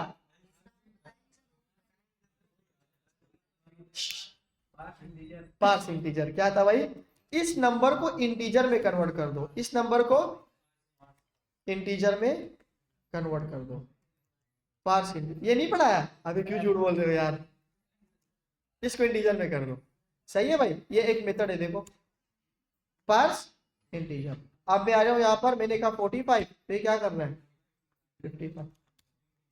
S1: पार्स इंटीजर क्या था भाई, इस नंबर को इंटीजर में कन्वर्ट कर दो, इस नंबर को इंटीजर में कन्वर्ट कर दो, पार्स इंटीजर। ये नहीं पढ़ाया, अभी क्यों झूठ बोल रहे हो यार, इसको इंटीजर में कर दो। सही है भाई, ये एक मेथड है, देखो पार्स इंटीजर। अब मैं आ रहा हूं यहाँ पर, मैंने कहा 45, तो ये क्या कर रहा है 55।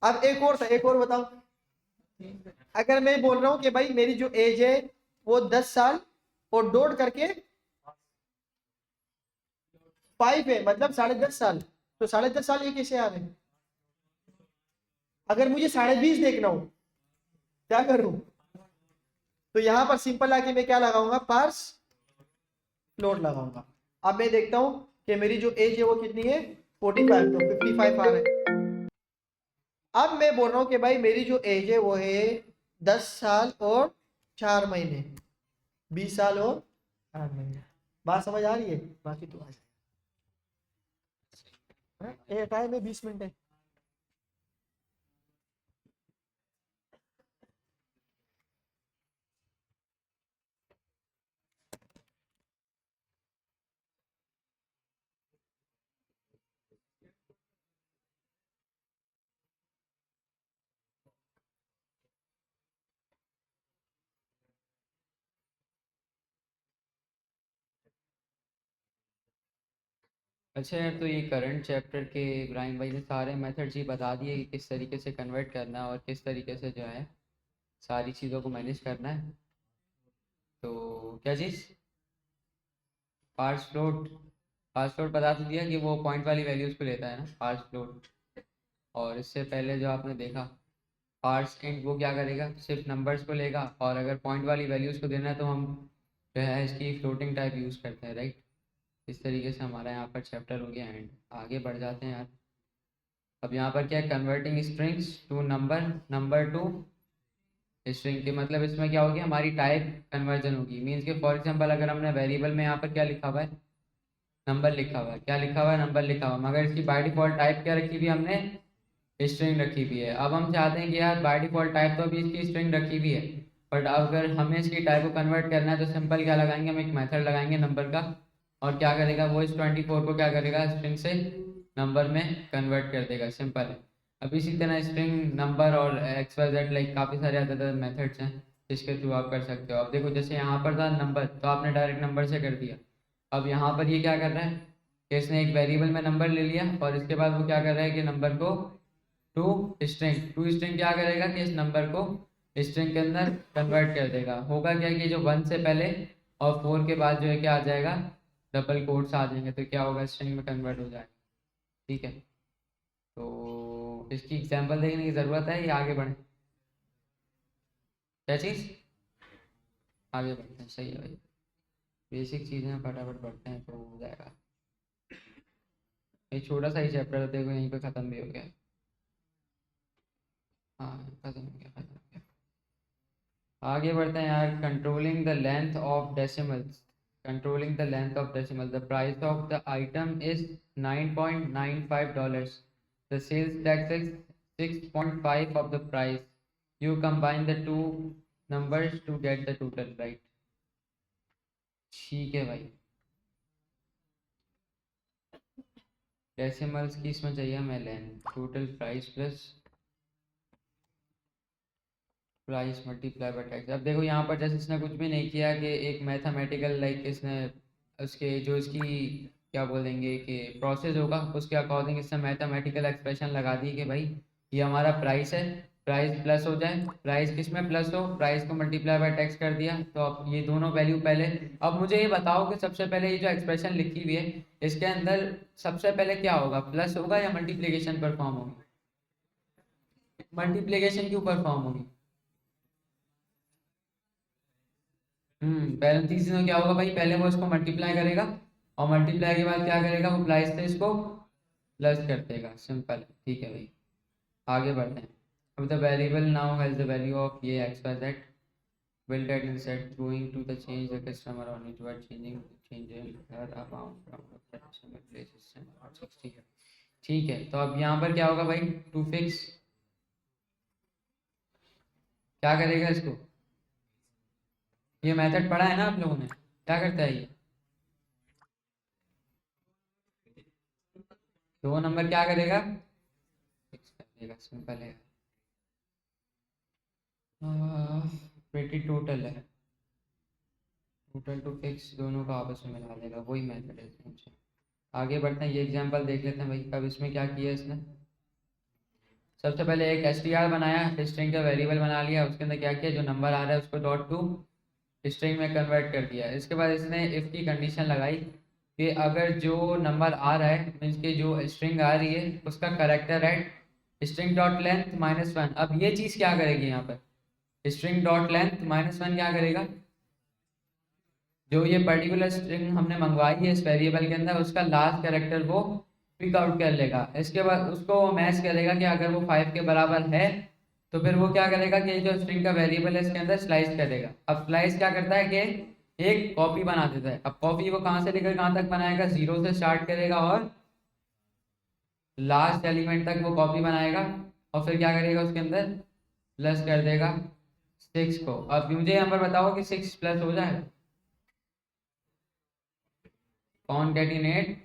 S1: अब एक और था, एक और बताओ, अगर मैं बोल रहा हूँ कि भाई मेरी जो एज है वो 10 साल और डॉट करके 5 है मतलब 10.5 साल, तो 10.5 साल ये कैसे आ रहे हैं? अगर मुझे 20.5 देखना हो क्या करूं? तो यहां पर सिंपल आके मैं क्या लगाऊंगा, पार्स फ्लोट लगाऊंगा। अब मैं देखता हूं कि मेरी जो एज है वो कितनी है, 45, तो 55 आ रहा है। अब मैं बोल रहा हूं कि भाई मेरी जो एज है वो है 10 साल और 4 महीने, 20 साल और 8 महीने। बात समझ आ रही है? बाकी तो आ जाए, टाइम है 20 मिनट है।
S2: अच्छा यार, तो ये करंट चैप्टर के इब्राहिम भाई ने सारे मेथड्स ही बता दिए कि किस तरीके से कन्वर्ट करना है और किस तरीके से जो है सारी चीज़ों को मैनेज करना है। तो क्या चीज़, पार्स फ्लोट, पार्स फ्लोट बता तो दिया कि वो पॉइंट वाली वैल्यूज़ को लेता है ना पार्स फ्लोट। और इससे पहले जो आपने देखा पार्स इंट, वो क्या करेगा, सिर्फ नंबर्स को लेगा, और अगर पॉइंट वाली वैल्यूज़ को देना है तो हम जो है इसकी फ्लोटिंग टाइप यूज़ करते हैं, राइट। इस तरीके से हमारा यहाँ पर चैप्टर हो गया एंड। आगे बढ़ जाते हैं यार। अब यहाँ पर क्या है, converting strings to number, number to string के मतलब इसमें क्या होगी, हमारी टाइप कन्वर्जन होगी। मीन्स के फॉर एग्जांपल अगर हमने वेरिएबल में यहाँ पर क्या लिखा हुआ है, नंबर लिखा हुआ है, क्या लिखा हुआ है, नंबर लिखा हुआ है, मगर इसकी बाय डिफॉल्ट टाइप क्या रखी हुई है हमने, स्ट्रिंग रखी हुई है। अब हम चाहते हैं कि यार बाय डिफॉल्ट टाइप तो अभी इसकी स्ट्रिंग रखी हुई है, बट अगर हमें इसकी टाइप को कन्वर्ट करना है तो सिंपल क्या लगाएंगे, हम एक मेथड लगाएंगे नंबर का, और क्या करेगा वो, इस 24 को क्या करेगा, स्ट्रिंग से नंबर में कन्वर्ट कर देगा, सिंपल है। अब इसी तरह स्ट्रिंग नंबर और एक्स वाई जेड लाइक काफ़ी सारे अदर मेथड्स हैं जिसके थ्रू आप कर सकते हो। अब देखो जैसे यहाँ पर था नंबर, तो आपने डायरेक्ट नंबर से कर दिया। अब यहाँ पर ये क्या कर रहा है कि इसने एक वेरिएबल में नंबर ले लिया और इसके बाद वो क्या कर रहा है कि नंबर को टू टू स्ट्रिंग क्या करेगा कि इस नंबर को स्ट्रिंग के अंदर कन्वर्ट कर देगा। होगा क्या कि जो 1 से पहले और 4 के बाद जो है क्या आ जाएगा, डबल कोट्स आ जाएंगे, तो क्या होगा, स्ट्रिंग में कन्वर्ट हो जाएगा। ठीक है, तो इसकी एग्जांपल देखने की ज़रूरत है या आगे बढ़े, क्या चीज़, आगे बढ़ते हैं, सही है भाई। बेसिक चीज़ें फटाफट पढ़ते हैं तो हो जाएगा। एक छोटा सा ही चैप्टर देखो यहीं पे ख़त्म भी हो गया। हाँ ख़त्म हो गया, ख़त्म हो गया। आगे बढ़ते हैं यार। Controlling the length of decimals, controlling the length of decimal, the price of the item is $9.95, the sales tax is 6.5 of the price, you combine the two numbers to get the total, right। ठीक है भाई, decimals की इसमें चाहिए हमें length, total price plus price multiply by tax. अब देखो यहाँ पर जैसे इसने कुछ भी नहीं किया कि एक मैथमेटिकल लाइक इसने उसके जो इसकी क्या बोलेंगे कि प्रोसेस होगा उसके अकॉर्डिंग इसने मैथमेटिकल एक्सप्रेशन लगा दी कि भाई ये हमारा प्राइस है, प्राइस प्लस हो जाए, प्राइस किस में प्लस हो, प्राइस को मल्टीप्लाई बाय टैक्स कर दिया, तो अब ये दोनों वैल्यू पहले। अब मुझे ये बताओ कि सबसे पहले ये जो एक्सप्रेशन लिखी हुई है इसके अंदर सबसे पहले क्या होगा, प्लस होगा या मल्टीप्लीकेशन परफॉर्म होगी, मल्टीप्लीकेशन क्यों परफॉर्म होगी, पैरेंथेसिस में क्या होगा भाई, पहले वो इसको मल्टीप्लाई करेगा और मल्टीप्लाई के बाद क्या करेगा, वो प्राइस से इसको प्लस कर देगा, सिंपल। ठीक है भाई, आगे बढ़ते हैं। अब the variable now has the value of ये x Y z will that instead going to the change the customer on it were changing her amount from the customer places 60 है। ठीक है, तो अब यहाँ पर क्या होगा भाई, टू फिक्स क्या करेगा इसको, ये मेथड पढ़ा है ना आप लोगों ने, क्या करता है ये, दो नंबर क्या करेगा, फिक्स कर देगा, सिंपल है। प्रीटी टोटल है, टोटल टू फिक्स दोनों का आपस में मिला देगा, वही मेथड है इसमें। आगे बढ़ते हैं, ये एग्जांपल देख लेते हैं भाई। अब इसमें क्या किया इसने, सबसे पहले एक str बनाया, स्ट्रिंग का वेरिएबल बना लिया, उसके अंदर क्या किया, जो नंबर आ रहा है उसको डॉट टू स्ट्रिंग में कन्वर्ट कर दिया। इसके बाद इसने इफ की कंडीशन लगाई कि अगर जो नंबर आ रहा है मीन्स कि जो स्ट्रिंग आ रही है उसका character eight string dot length -1। अब ये चीज़ क्या करेगी यहाँ पर, स्ट्रिंग डॉट लेंथ -1 क्या करेगा, जो ये पर्टिकुलर स्ट्रिंग हमने मंगवाई है इस वेरिएबल के अंदर उसका लास्ट कैरेक्टर वो पिक आउट कर लेगा। इसके बाद उसको वो मैच करेगा कि अगर वो 5 के बराबर है तो फिर वो क्या करेगा कि जो स्ट्रिंग का वेरिएबल है इसके अंदर स्लाइस करेगा। अब स्लाइस क्या करता है कि एक कॉपी बना देता है। अब कॉपी वो कहाँ से लेकर कहाँ तक बनाएगा, 0 से स्टार्ट करेगा और लास्ट एलिमेंट तक वो कॉपी बनाएगा और फिर क्या करेगा उसके अंदर प्लस कर देगा 6 को। अब मुझे यहाँ पर बताओ कि 6 प्लस हो जाए, कॉनकैटिनेट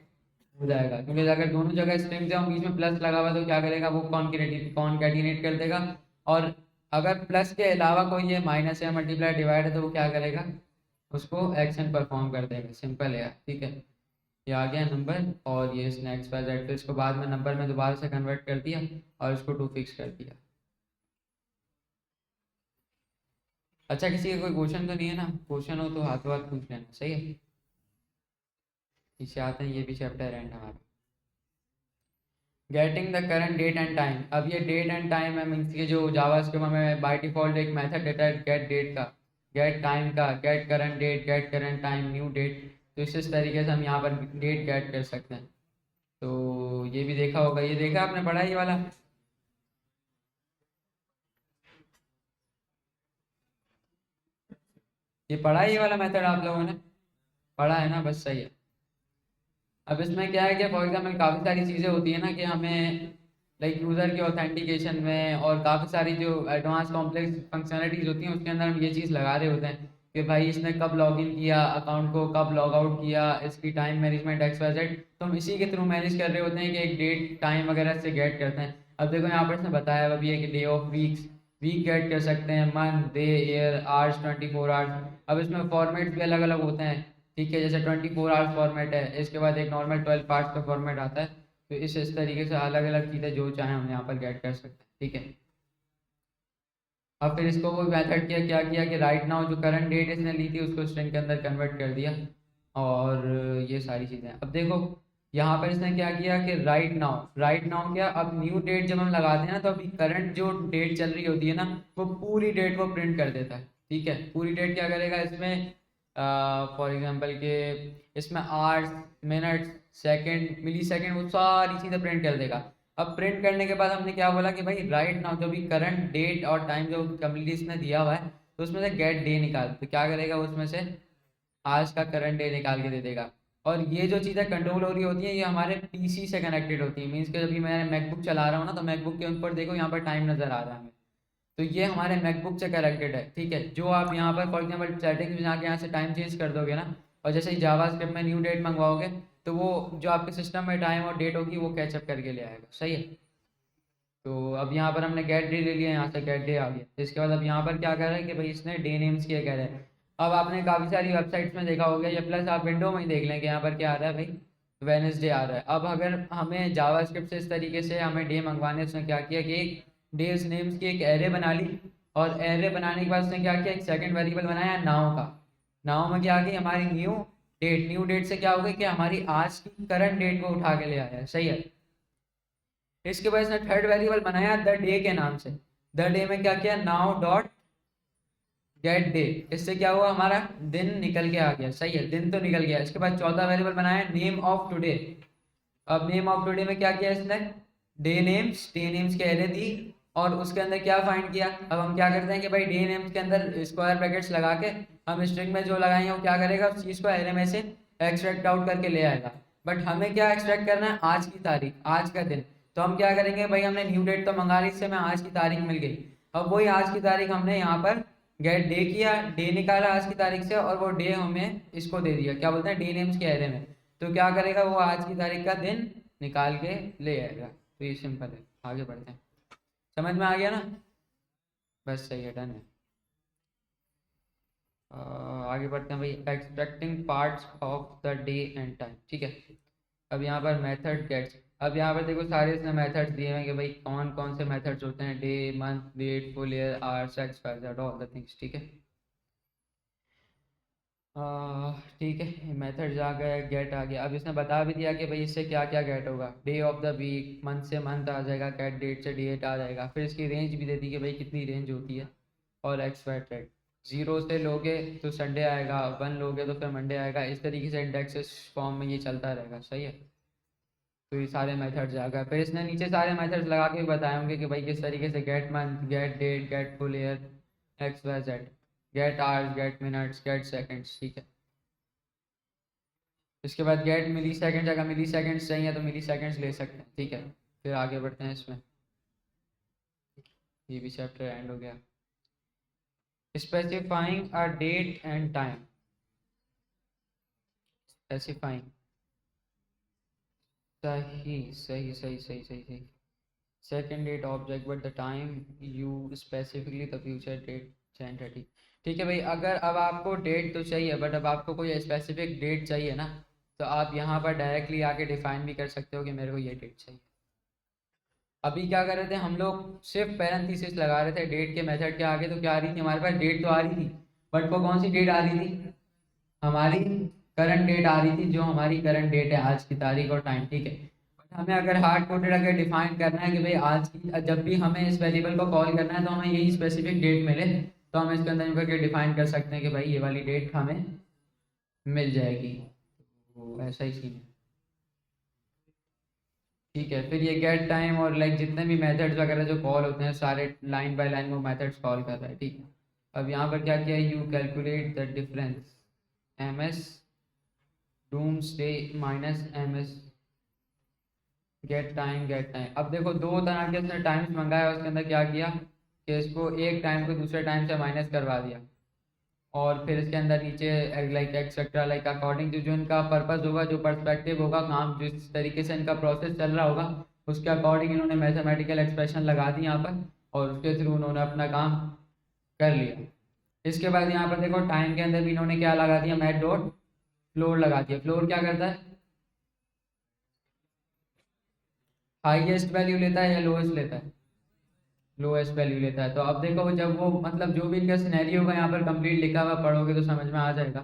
S2: हो जाएगा, क्योंकि अगर दोनों जगह स्ट्रिंग से बीच में प्लस लगा हुआ तो क्या करेगा वो कॉनकैटिनेट कर देगा। और अगर प्लस के अलावा कोई ये माइनस या मल्टीप्लाई डिवाइड है तो वो क्या करेगा, उसको एक्शन परफॉर्म कर देगा। सिंपल है यार, ठीक है। ये आ गया नंबर और ये इसने एक्स वाई जेड, फिर इसको बाद में नंबर में दोबारा से कन्वर्ट कर दिया और इसको 2 फिक्स कर दिया। अच्छा, किसी का कोई क्वेश्चन तो नहीं है ना? क्वेश्चन हो तो हाथों हाथ पूछ लेना, सही है। इसे आते हैं, ये भी चैप्टर एंड हमारा getting the current date and time. अब ये डेट एंड टाइम है मीन्स के जो जावास्क्रिप्ट में बाय डिफॉल्ट एक मेथड देता है गेट डेट का, गेट टाइम का, get current date, get current time, new date. तो इस तरीके से हम यहाँ पर डेट गेट कर सकते हैं। तो ये भी देखा होगा, ये देखा आपने पढ़ा ये वाला? ये पढ़ा है ये वाला मेथड आप लोगों ने? पढ़ा है ना, बस सही है। अब इसमें क्या है कि फॉर एग्जाम्पल काफ़ी सारी चीज़ें होती है ना कि हमें लाइक यूज़र के ऑथेंटिकेशन में और काफ़ी सारी जो एडवांस कॉम्प्लेक्स फंक्शनलिटीज़ होती हैं उसके अंदर हम ये चीज़ लगा रहे होते हैं कि भाई इसने कब लॉगिन किया अकाउंट को, कब लॉग आउट किया, इसकी time management X Y Z. तो हम इसी के थ्रू मैनेज कर रहे होते हैं कि एक डेट टाइम वगैरह से गेट करते हैं। अब देखो यहाँ पर इसने बताया अभी है कि day of weeks, week get कर सकते हैं, month, day, year, hours, 24 hours. अब इसमें फॉर्मेट भी अलग अलग होते हैं, ठीक है। जैसे 24 आवर्स फॉर्मेट है, इसके बाद एक नॉर्मल 12 पार्ट्स का फॉर्मेट आता है। तो इस तरीके से अलग अलग चीज़ें जो चाहें हम यहाँ पर गेट कर सकते हैं, ठीक है। अब फिर इसको वो मेथड किया, क्या किया कि राइट नाउ जो करंट डेट इसने ली थी उसको स्ट्रिंग के अंदर कन्वर्ट कर दिया और ये सारी चीज़ें। अब देखो यहाँ पर इसने क्या किया कि राइट नाउ, राइट नाउ क्या, अब न्यू डेट जब हम लगाते हैं ना तो अभी करंट जो डेट चल रही होती है ना वो पूरी डेट को प्रिंट कर देता है, ठीक है। पूरी डेट क्या करेगा इसमें, फॉर एग्जांपल के इसमें आवर्स, मिनट्स, सेकंड, मिली सेकंड, वो सारी चीज़ें प्रिंट कर देगा। अब प्रिंट करने के बाद हमने क्या बोला कि भाई राइट नाउ जो भी करंट डेट और टाइम जो कम्प्लीटली इसने दिया हुआ है तो उसमें से गेट डे निकाल, तो क्या करेगा उसमें से आज का करंट डे निकाल के दे देगा। और ये जो चीज़ें कंट्रोल हो रही होती हैं ये हमारे पीसी से कनेक्टेड होती है। मीन्स कि जब भी मैं मैकबुक चला रहा हूँ ना तो मैकबुक के ऊपर देखो यहाँ पर टाइम नज़र आ रहा है हमें, तो ये हमारे मैकबुक से कनेक्टेड है, ठीक है। जो आप यहाँ पर फॉर एग्जाम्पल सेटिंग्स में जाके यहाँ से टाइम चेंज कर दोगे ना और जैसे ही जावास्क्रिप्ट में न्यू डेट मंगवाओगे तो वो जो आपके सिस्टम में टाइम और डेट होगी वो कैचअप करके ले आएगा, सही है। तो अब यहाँ पर हमने गेट डे ले लिया, यहाँ से गेट डे आ गया। इसके बाद अब यहाँ पर क्या कर रहा है कि भाई इसने डे नेम्स किए कह रहे हैं। अब आपने काफ़ी सारी वेबसाइट्स में देखा होगा या प्लस आप विंडो में ही देख लें कि यहाँ पर क्या आ रहा है भाई, वेडनेसडे आ रहा है। अब अगर हमें जावास्क्रिप्ट से इस तरीके से हमें डे मंगवाने, उसने क्या किया कि एक डेज नेम्स की एक एरे बना ली और एरे बनाने के बाद उसने क्या किया, एक सेकंड वेरिएबल बनाया नाउ का। नाउ में क्या आ गई हमारी न्यू डेट, न्यू डेट से क्या हो गई कि हमारी आज की करंट डेट को उठा के ले आया है, सही है। इसके बाद इसने थर्ड वेरिएबल बनाया द डे के नाम से। द डे में क्या किया, नाउ डॉट गेट डे, इससे क्या हुआ हमारा दिन निकल के आ गया, सही है, दिन तो निकल गया। इसके बाद चौथा वेरिएबल बनाया नेम ऑफ टुडे। अब नेम ऑफ टुडे में क्या किया इसने, डे नेम्स के एरे दी और उसके अंदर क्या फाइंड किया। अब हम क्या करते हैं कि भाई डे नेम्स के अंदर स्क्वायर ब्रैकेट्स लगा के हम स्ट्रिंग में जो लगाएंगे वो क्या करेगा, उस चीज़ को एरे में से एक्सट्रैक्ट आउट करके ले आएगा। बट हमें क्या एक्सट्रैक्ट करना है, आज की तारीख, आज का दिन। तो हम क्या करेंगे भाई, हमने न्यू डेट तो मंगा ली, इससे हमें आज की तारीख मिल गई। अब वही आज की तारीख हमने यहाँ पर गेट डे किया, डे निकाला आज की तारीख से और वो डे हमें इसको दे दिया, क्या बोलते हैं, डे नेम्स के एरे में। तो क्या करेगा वो आज की तारीख का दिन निकाल के ले आएगा। तो ये सिंपल है, आगे बढ़ते हैं। समझ में आ गया ना, बस सही है, डन है। आगे बढ़ते हैं भाई, extracting parts of the day and time, ठीक है। अब यहाँ पर मेथड गेट्स, अब यहाँ पर देखो सारे इसने मेथड्स दिए हैं कि भाई कौन कौन से मेथड्स होते हैं, day, month, date, full year, hours, x Y z, all the things, ठीक है। ठीक है, मेथड्स आ गए, गेट आ गया। अब इसने बता भी दिया कि भाई इससे क्या क्या गेट होगा। Day of the week, month से मंथ आ जाएगा, गेट डेट से डेट आ जाएगा। फिर इसकी रेंज भी दे दी कि भाई कितनी रेंज होती है, और एक्स वाई जेड। 0 से लोगे तो संडे आएगा, 1 लोगे तो फिर मंडे आएगा। इस तरीके से इंडेक्सेस फॉर्म में ये चलता रहेगा, सही है। तो ये सारे मेथड्स आ गए। फिर इसने नीचे सारे मेथड्स लगा के भी बताए होंगे कि भाई किस तरीके से get month, get date, get full year, X Y Z, get hours, get minutes, get seconds, ठीक है। इसके बाद गेट मिली सेकेंड्स, अगर मिली सेकेंड्स चाहिए तो मिली सेकेंड्स ले सकते हैं, ठीक है। फिर आगे बढ़ते हैं इसमें, ये भी चैप्टर एंड हो गया। Specifying a date and time, specifying, सही सही सही सही सही सही। Second date object but the time you specifically the future date 10:30, ठीक है भाई। अगर अब आपको डेट तो चाहिए, बट अब आपको कोई स्पेसिफिक डेट चाहिए ना, तो आप यहाँ पर डायरेक्टली आके डिफाइन भी कर सकते हो कि मेरे को ये डेट चाहिए। अभी क्या कर रहे थे हम लोग, सिर्फ पैरेंथेसिस लगा रहे थे डेट के मेथड के आगे। तो क्या आ रही थी हमारे पास, डेट तो आ रही थी, बट वो कौन सी डेट आ रही थी, हमारी करंट डेट आ रही थी, जो हमारी करंट डेट है, आज की तारीख और टाइम, ठीक है। बट हमें अगर हार्ड कोडेड अगर डिफाइन करना है कि भाई आज की, जब भी हमें इस वेरिएबल को कॉल करना है तो हमें यही स्पेसिफिक डेट मिले, तो हम इसके अंदर यूँ करके डिफाइन कर सकते हैं कि भाई ये वाली डेट हमें मिल जाएगी। तो ऐसा ही सीन है, ठीक है। फिर ये गेट टाइम और लाइक जितने भी मेथड्स वगैरह जो कॉल होते हैं, सारे लाइन बाय लाइन वो मेथड्स कॉल कर रहा है, ठीक है। अब यहाँ पर क्या किया, you calculate the difference M S doomsday minus M S get time, get time. अब देखो दो तरह के इसने टाइम्स मंगाया, उसके अंदर क्या किया कि इसको एक टाइम को दूसरे टाइम से माइनस करवा दिया, और फिर इसके अंदर नीचे like etcetera, like according to जो इनका पर्पस होगा, जो पर्सपेक्टिव होगा, काम जिस तरीके से इनका प्रोसेस चल रहा होगा, उसके अकॉर्डिंग इन्होंने मैथमेटिकल एक्सप्रेशन लगा दी यहाँ पर, और उसके थ्रू उन्होंने अपना काम कर लिया। इसके बाद यहाँ पर देखो टाइम के अंदर भी इन्होंने क्या लगा दिया, मैथ डॉट फ्लोर लगा दिया। फ्लोर क्या करता है, हाईएस्ट वैल्यू लेता है या लोएस्ट लेता है, लोएस्ट वैल्यू लेता है। तो अब देखो जब वो मतलब जो भी इनका सिनेरियो होगा यहाँ पर कंप्लीट लिखा हुआ, पढ़ोगे तो समझ में आ जाएगा।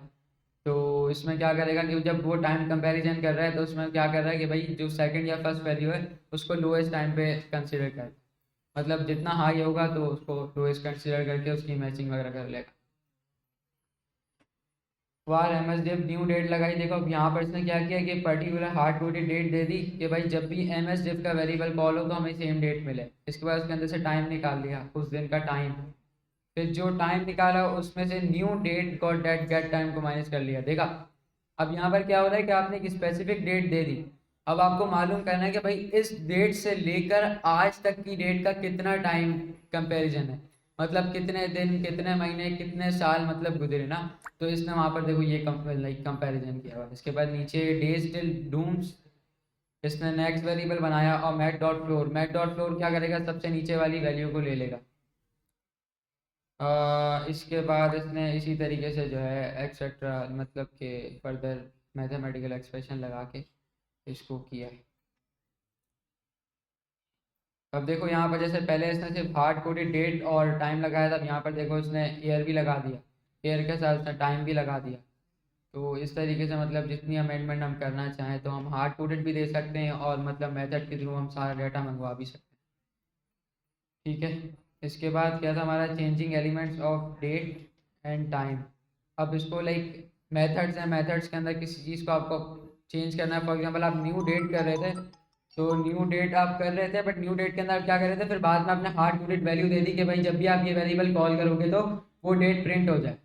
S2: तो इसमें क्या करेगा कि जब वो टाइम कंपैरिजन कर रहा है, तो उसमें क्या कर रहा है कि भाई जो सेकंड या फर्स्ट वैल्यू है उसको लोएस्ट टाइम पे कंसीडर कर, मतलब जितना हाई होगा तो उसको लोएस्ट कंसीडर करके उसकी मैचिंग वगैरह कर लेगा। वार एम एस डिफ न्यू डेट लगाई। देखो अब यहाँ पर इसने क्या किया कि पर्टिकुलर हार्ड कोडेड डेट दे दी कि भाई जब भी एम एस डिफ का वेरिएबल कॉल हो तो हमें सेम डेट मिले। इसके बाद उसके अंदर से टाइम निकाल लिया, उस दिन का टाइम। फिर जो टाइम निकाला उसमें से new date got date get time को माइनस कर लिया। देखा अब यहाँ पर क्या हो रहा है कि आपने एक स्पेसिफिक डेट दे दी। अब आपको मालूम करना है कि भाई इस डेट से लेकर आज तक की डेट का कितना टाइम कंपैरिजन है, मतलब कितने दिन, कितने महीने, कितने साल मतलब गुजरे ना। तो इसने वहाँ पर देखो ये लाइक कंपैरिजन किया हुआ। इसके बाद नीचे डेज टिल डूम्स, इसने नेक्स्ट वेरिएबल बनाया, और math dot floor, math dot floor क्या करेगा, सबसे नीचे वाली वैल्यू को ले लेगा। इसके बाद इसने इसी तरीके से जो है एक्सेट्रा मतलब के फर्दर मैथमेटिकल एक्सप्रेशन लगा के इसको किया है। अब देखो यहाँ पर जैसे पहले इसने सिर्फ हार्ड कोडेड डेट और टाइम लगाया था, अब यहाँ पर देखो इसने ईयर भी लगा दिया, ईयर के साथ उसने टाइम भी लगा दिया। तो इस तरीके से मतलब जितनी अमेंडमेंट हम करना चाहें तो हम हार्ड कोडेड भी दे सकते हैं, और मतलब मेथड के थ्रू हम सारा डाटा मंगवा भी सकते हैं, ठीक है। इसके बाद क्या था हमारा, changing elements of date and time. अब इसको लाइक मेथड्स हैं, मेथड्स के अंदर किसी चीज़ को आपको चेंज करना है। फॉर एग्जांपल आप न्यू डेट कर रहे थे, तो न्यू डेट आप कर रहे थे, बट न्यू डेट के अंदर आप क्या कर रहे थे, फिर बाद में आपने हार्ड कोडेड वैल्यू दे दी कि भाई जब भी आप ये वेरिएबल कॉल करोगे तो वो डेट प्रिंट हो जाए।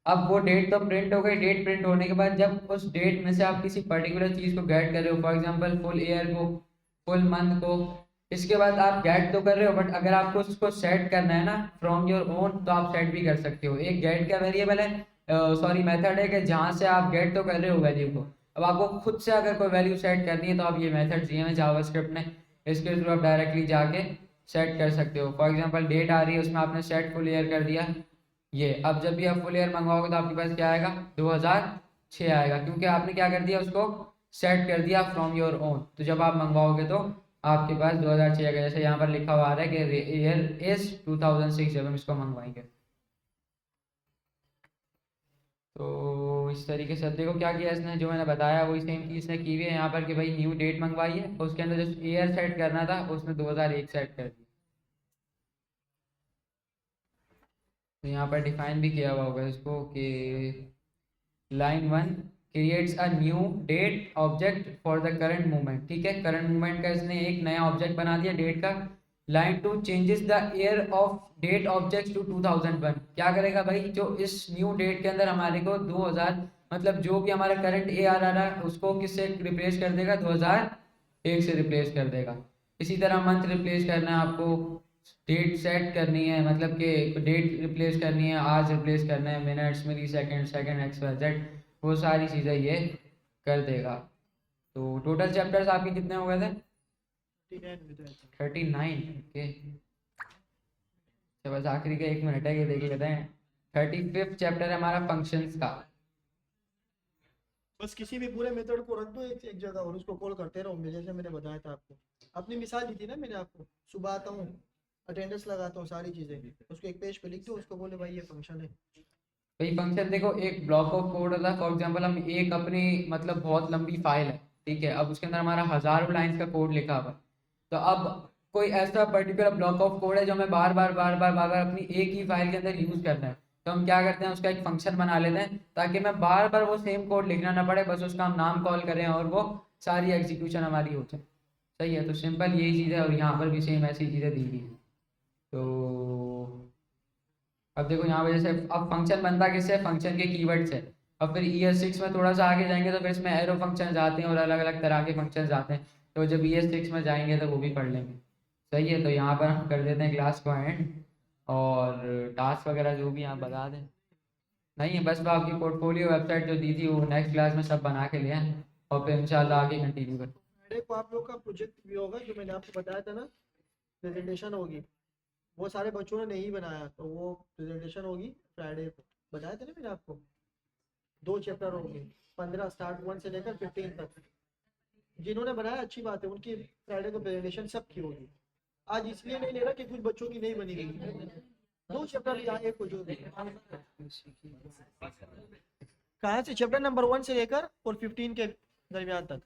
S2: अब वो डेट तो प्रिंट हो गई, डेट प्रिंट होने के बाद जब उस डेट में से आप किसी पर्टिकुलर चीज़ को गेट कर रहे हो, फॉर एग्जाम्पल फुल ईयर को, फुल मंथ को, इसके बाद आप गेट तो कर रहे हो, बट अगर आपको उसको सेट करना है ना फ्रॉम योर ओन, तो आप सेट भी कर सकते हो। एक गेट का वेरिएबल है, सॉरी मेथड है कि जहाँ से आप गेट तो कर रहे हो वैल्यू को, अब आपको खुद से अगर कोई वैल्यू सेट करनी है तो आप ये मेथड दिए हैं जावास्क्रिप्ट में, इसके थ्रू आप डायरेक्टली जाके सेट कर सकते हो। फॉर एग्जांपल डेट आ रही है, उसमें आपने सेट फुल ईयर कर दिया, ये अब जब भी आप फुल ईयर मंगवाओगे तो आपके पास क्या आएगा, 2006 आएगा, क्योंकि आपने क्या कर दिया, उसको सेट कर दिया फ्रॉम योर ओन। तो जब आप मंगवाओगे तो आपके पास 2006 आएगा। जैसे यहाँ पर लिखा हुआ आ रहा है कि ईयर इज 2006 जब हम इसको मंगवाएंगे। तो इस इस तरीके से अब देखो क्या किया इसने, जो मैंने बताया वही सेम चीज़ इसने की हुई है यहाँ पर कि भाई न्यू डेट मंगवाई है, उसके अंदर जो ईयर सेट करना था उसने 2001 सेट कर दिया। तो यहाँ पर डिफाइन भी किया हुआ होगा इसको कि line 1 creates a new date object for the current movement, ठीक है, करंट मूवमेंट का इसने एक नया ऑब्जेक्ट बना दिया डेट का। Line 2 changes the year of date object to 2001, क्या करेगा भाई, जो इस न्यू डेट के अंदर हमारे को 2000 मतलब जो भी हमारा करंट ए आ रहा है उसको किससे रिप्लेस कर देगा, 2001 से रिप्लेस कर देगा। इसी तरह मंथ रिप्लेस करना है आपको, डेट सेट करनी है, मतलब कि डेट रिप्लेस करनी है, आज रिप्लेस करना है, minutes millisecond second x Y z, वो सारी चीज़ें ये कर देगा। तो टोटल चैप्टर्स आपके कितने हो गए थे, 39, ओके। तो बस आखिरी का 1 मिनट है, ये देख लेते हैं। 35th चैप्टर है हमारा फंक्शंस का।
S1: बस किसी भी पूरे मेथड को रख दो एक जगह और उसको कॉल करते रहो, जैसे मैंने बताया था आपको, अपनी मिसाल दी थी ना मैंने आपको, सुबह आता हूँ अटेंडेंस लगाता हूँ सारी चीजें, उसको एक पेज पे लिख दो, उसको बोले भाई ये फंक्शन है।
S2: भाई फंक्शन देखो एक ब्लॉक ऑफ कोड होता है, फॉर एग्जांपल हम एक अपनी मतलब बहुत लंबी फाइल है, ठीक है, अब उसके अंदर हमारा हजारों लाइंस का कोड लिखा हुआ है, तो अब कोई ऐसा पर्टिकुलर ब्लॉक ऑफ कोड है जो हमें बार बार अपनी एक ही फाइल के अंदर यूज करना है, तो हम क्या करते हैं उसका एक फंक्शन बना लेते हैं ताकि हमें बार बार वो सेम कोड लिखना ना पड़े, बस उसका हम नाम कॉल करें और वो सारी एग्जीक्यूशन हमारी हो जाए। सही है, तो सिंपल यही चीज़ है और यहाँ पर भी सेम ऐसी चीज़ें दी गई हैं। तो अब देखो यहाँ पे जैसे अब फंक्शन बनता किससे, फंक्शन के कीवर्ड से। अब फिर ES6 में थोड़ा सा आगे जाएंगे तो फिर इसमें एरो फंक्शन आते हैं और अलग अलग तरह के फंक्शन आते हैं, तो जब ES6 में जाएंगे तो वो भी पढ़ लेंगे। सही है, तो यहाँ पर हम कर देते हैं क्लास को एंड, और टास्क वगैरह जो भी आप बता दें। नहीं है बस वो आपकी पोर्टफोलियो वेबसाइट जो दी थी वो नेक्स्ट क्लास में सब बना के ले आए और फिर इंशाल्लाह आगे कंटिन्यू करें।
S1: फ्राइडे को आप लोग का प्रोजेक्ट भी होगा, जो मैंने आपको बताया था ना, प्रेजेंटेशन होगी, वो सारे बच्चों ने नहीं बनाया, तो वो प्रेजेंटेशन होगी फ्राइडे को, बताया था ना मैंने आपको। 2 चैप्टर होंगे, 15 स्टार्ट 1 से लेकर 15 तक। जिन्होंने बनाया अच्छी बात है, उनकी फ्राइडे को प्रेजेंटेशन सबकी होगी। आज इसलिए नहीं ले रहा कि कुछ बच्चों की नहीं बनी गई, 2 चैप्टर यहाँ एक को जो भी कहाँ से, चैप्टर नंबर 1 से लेकर और 15 के दरमियान तक।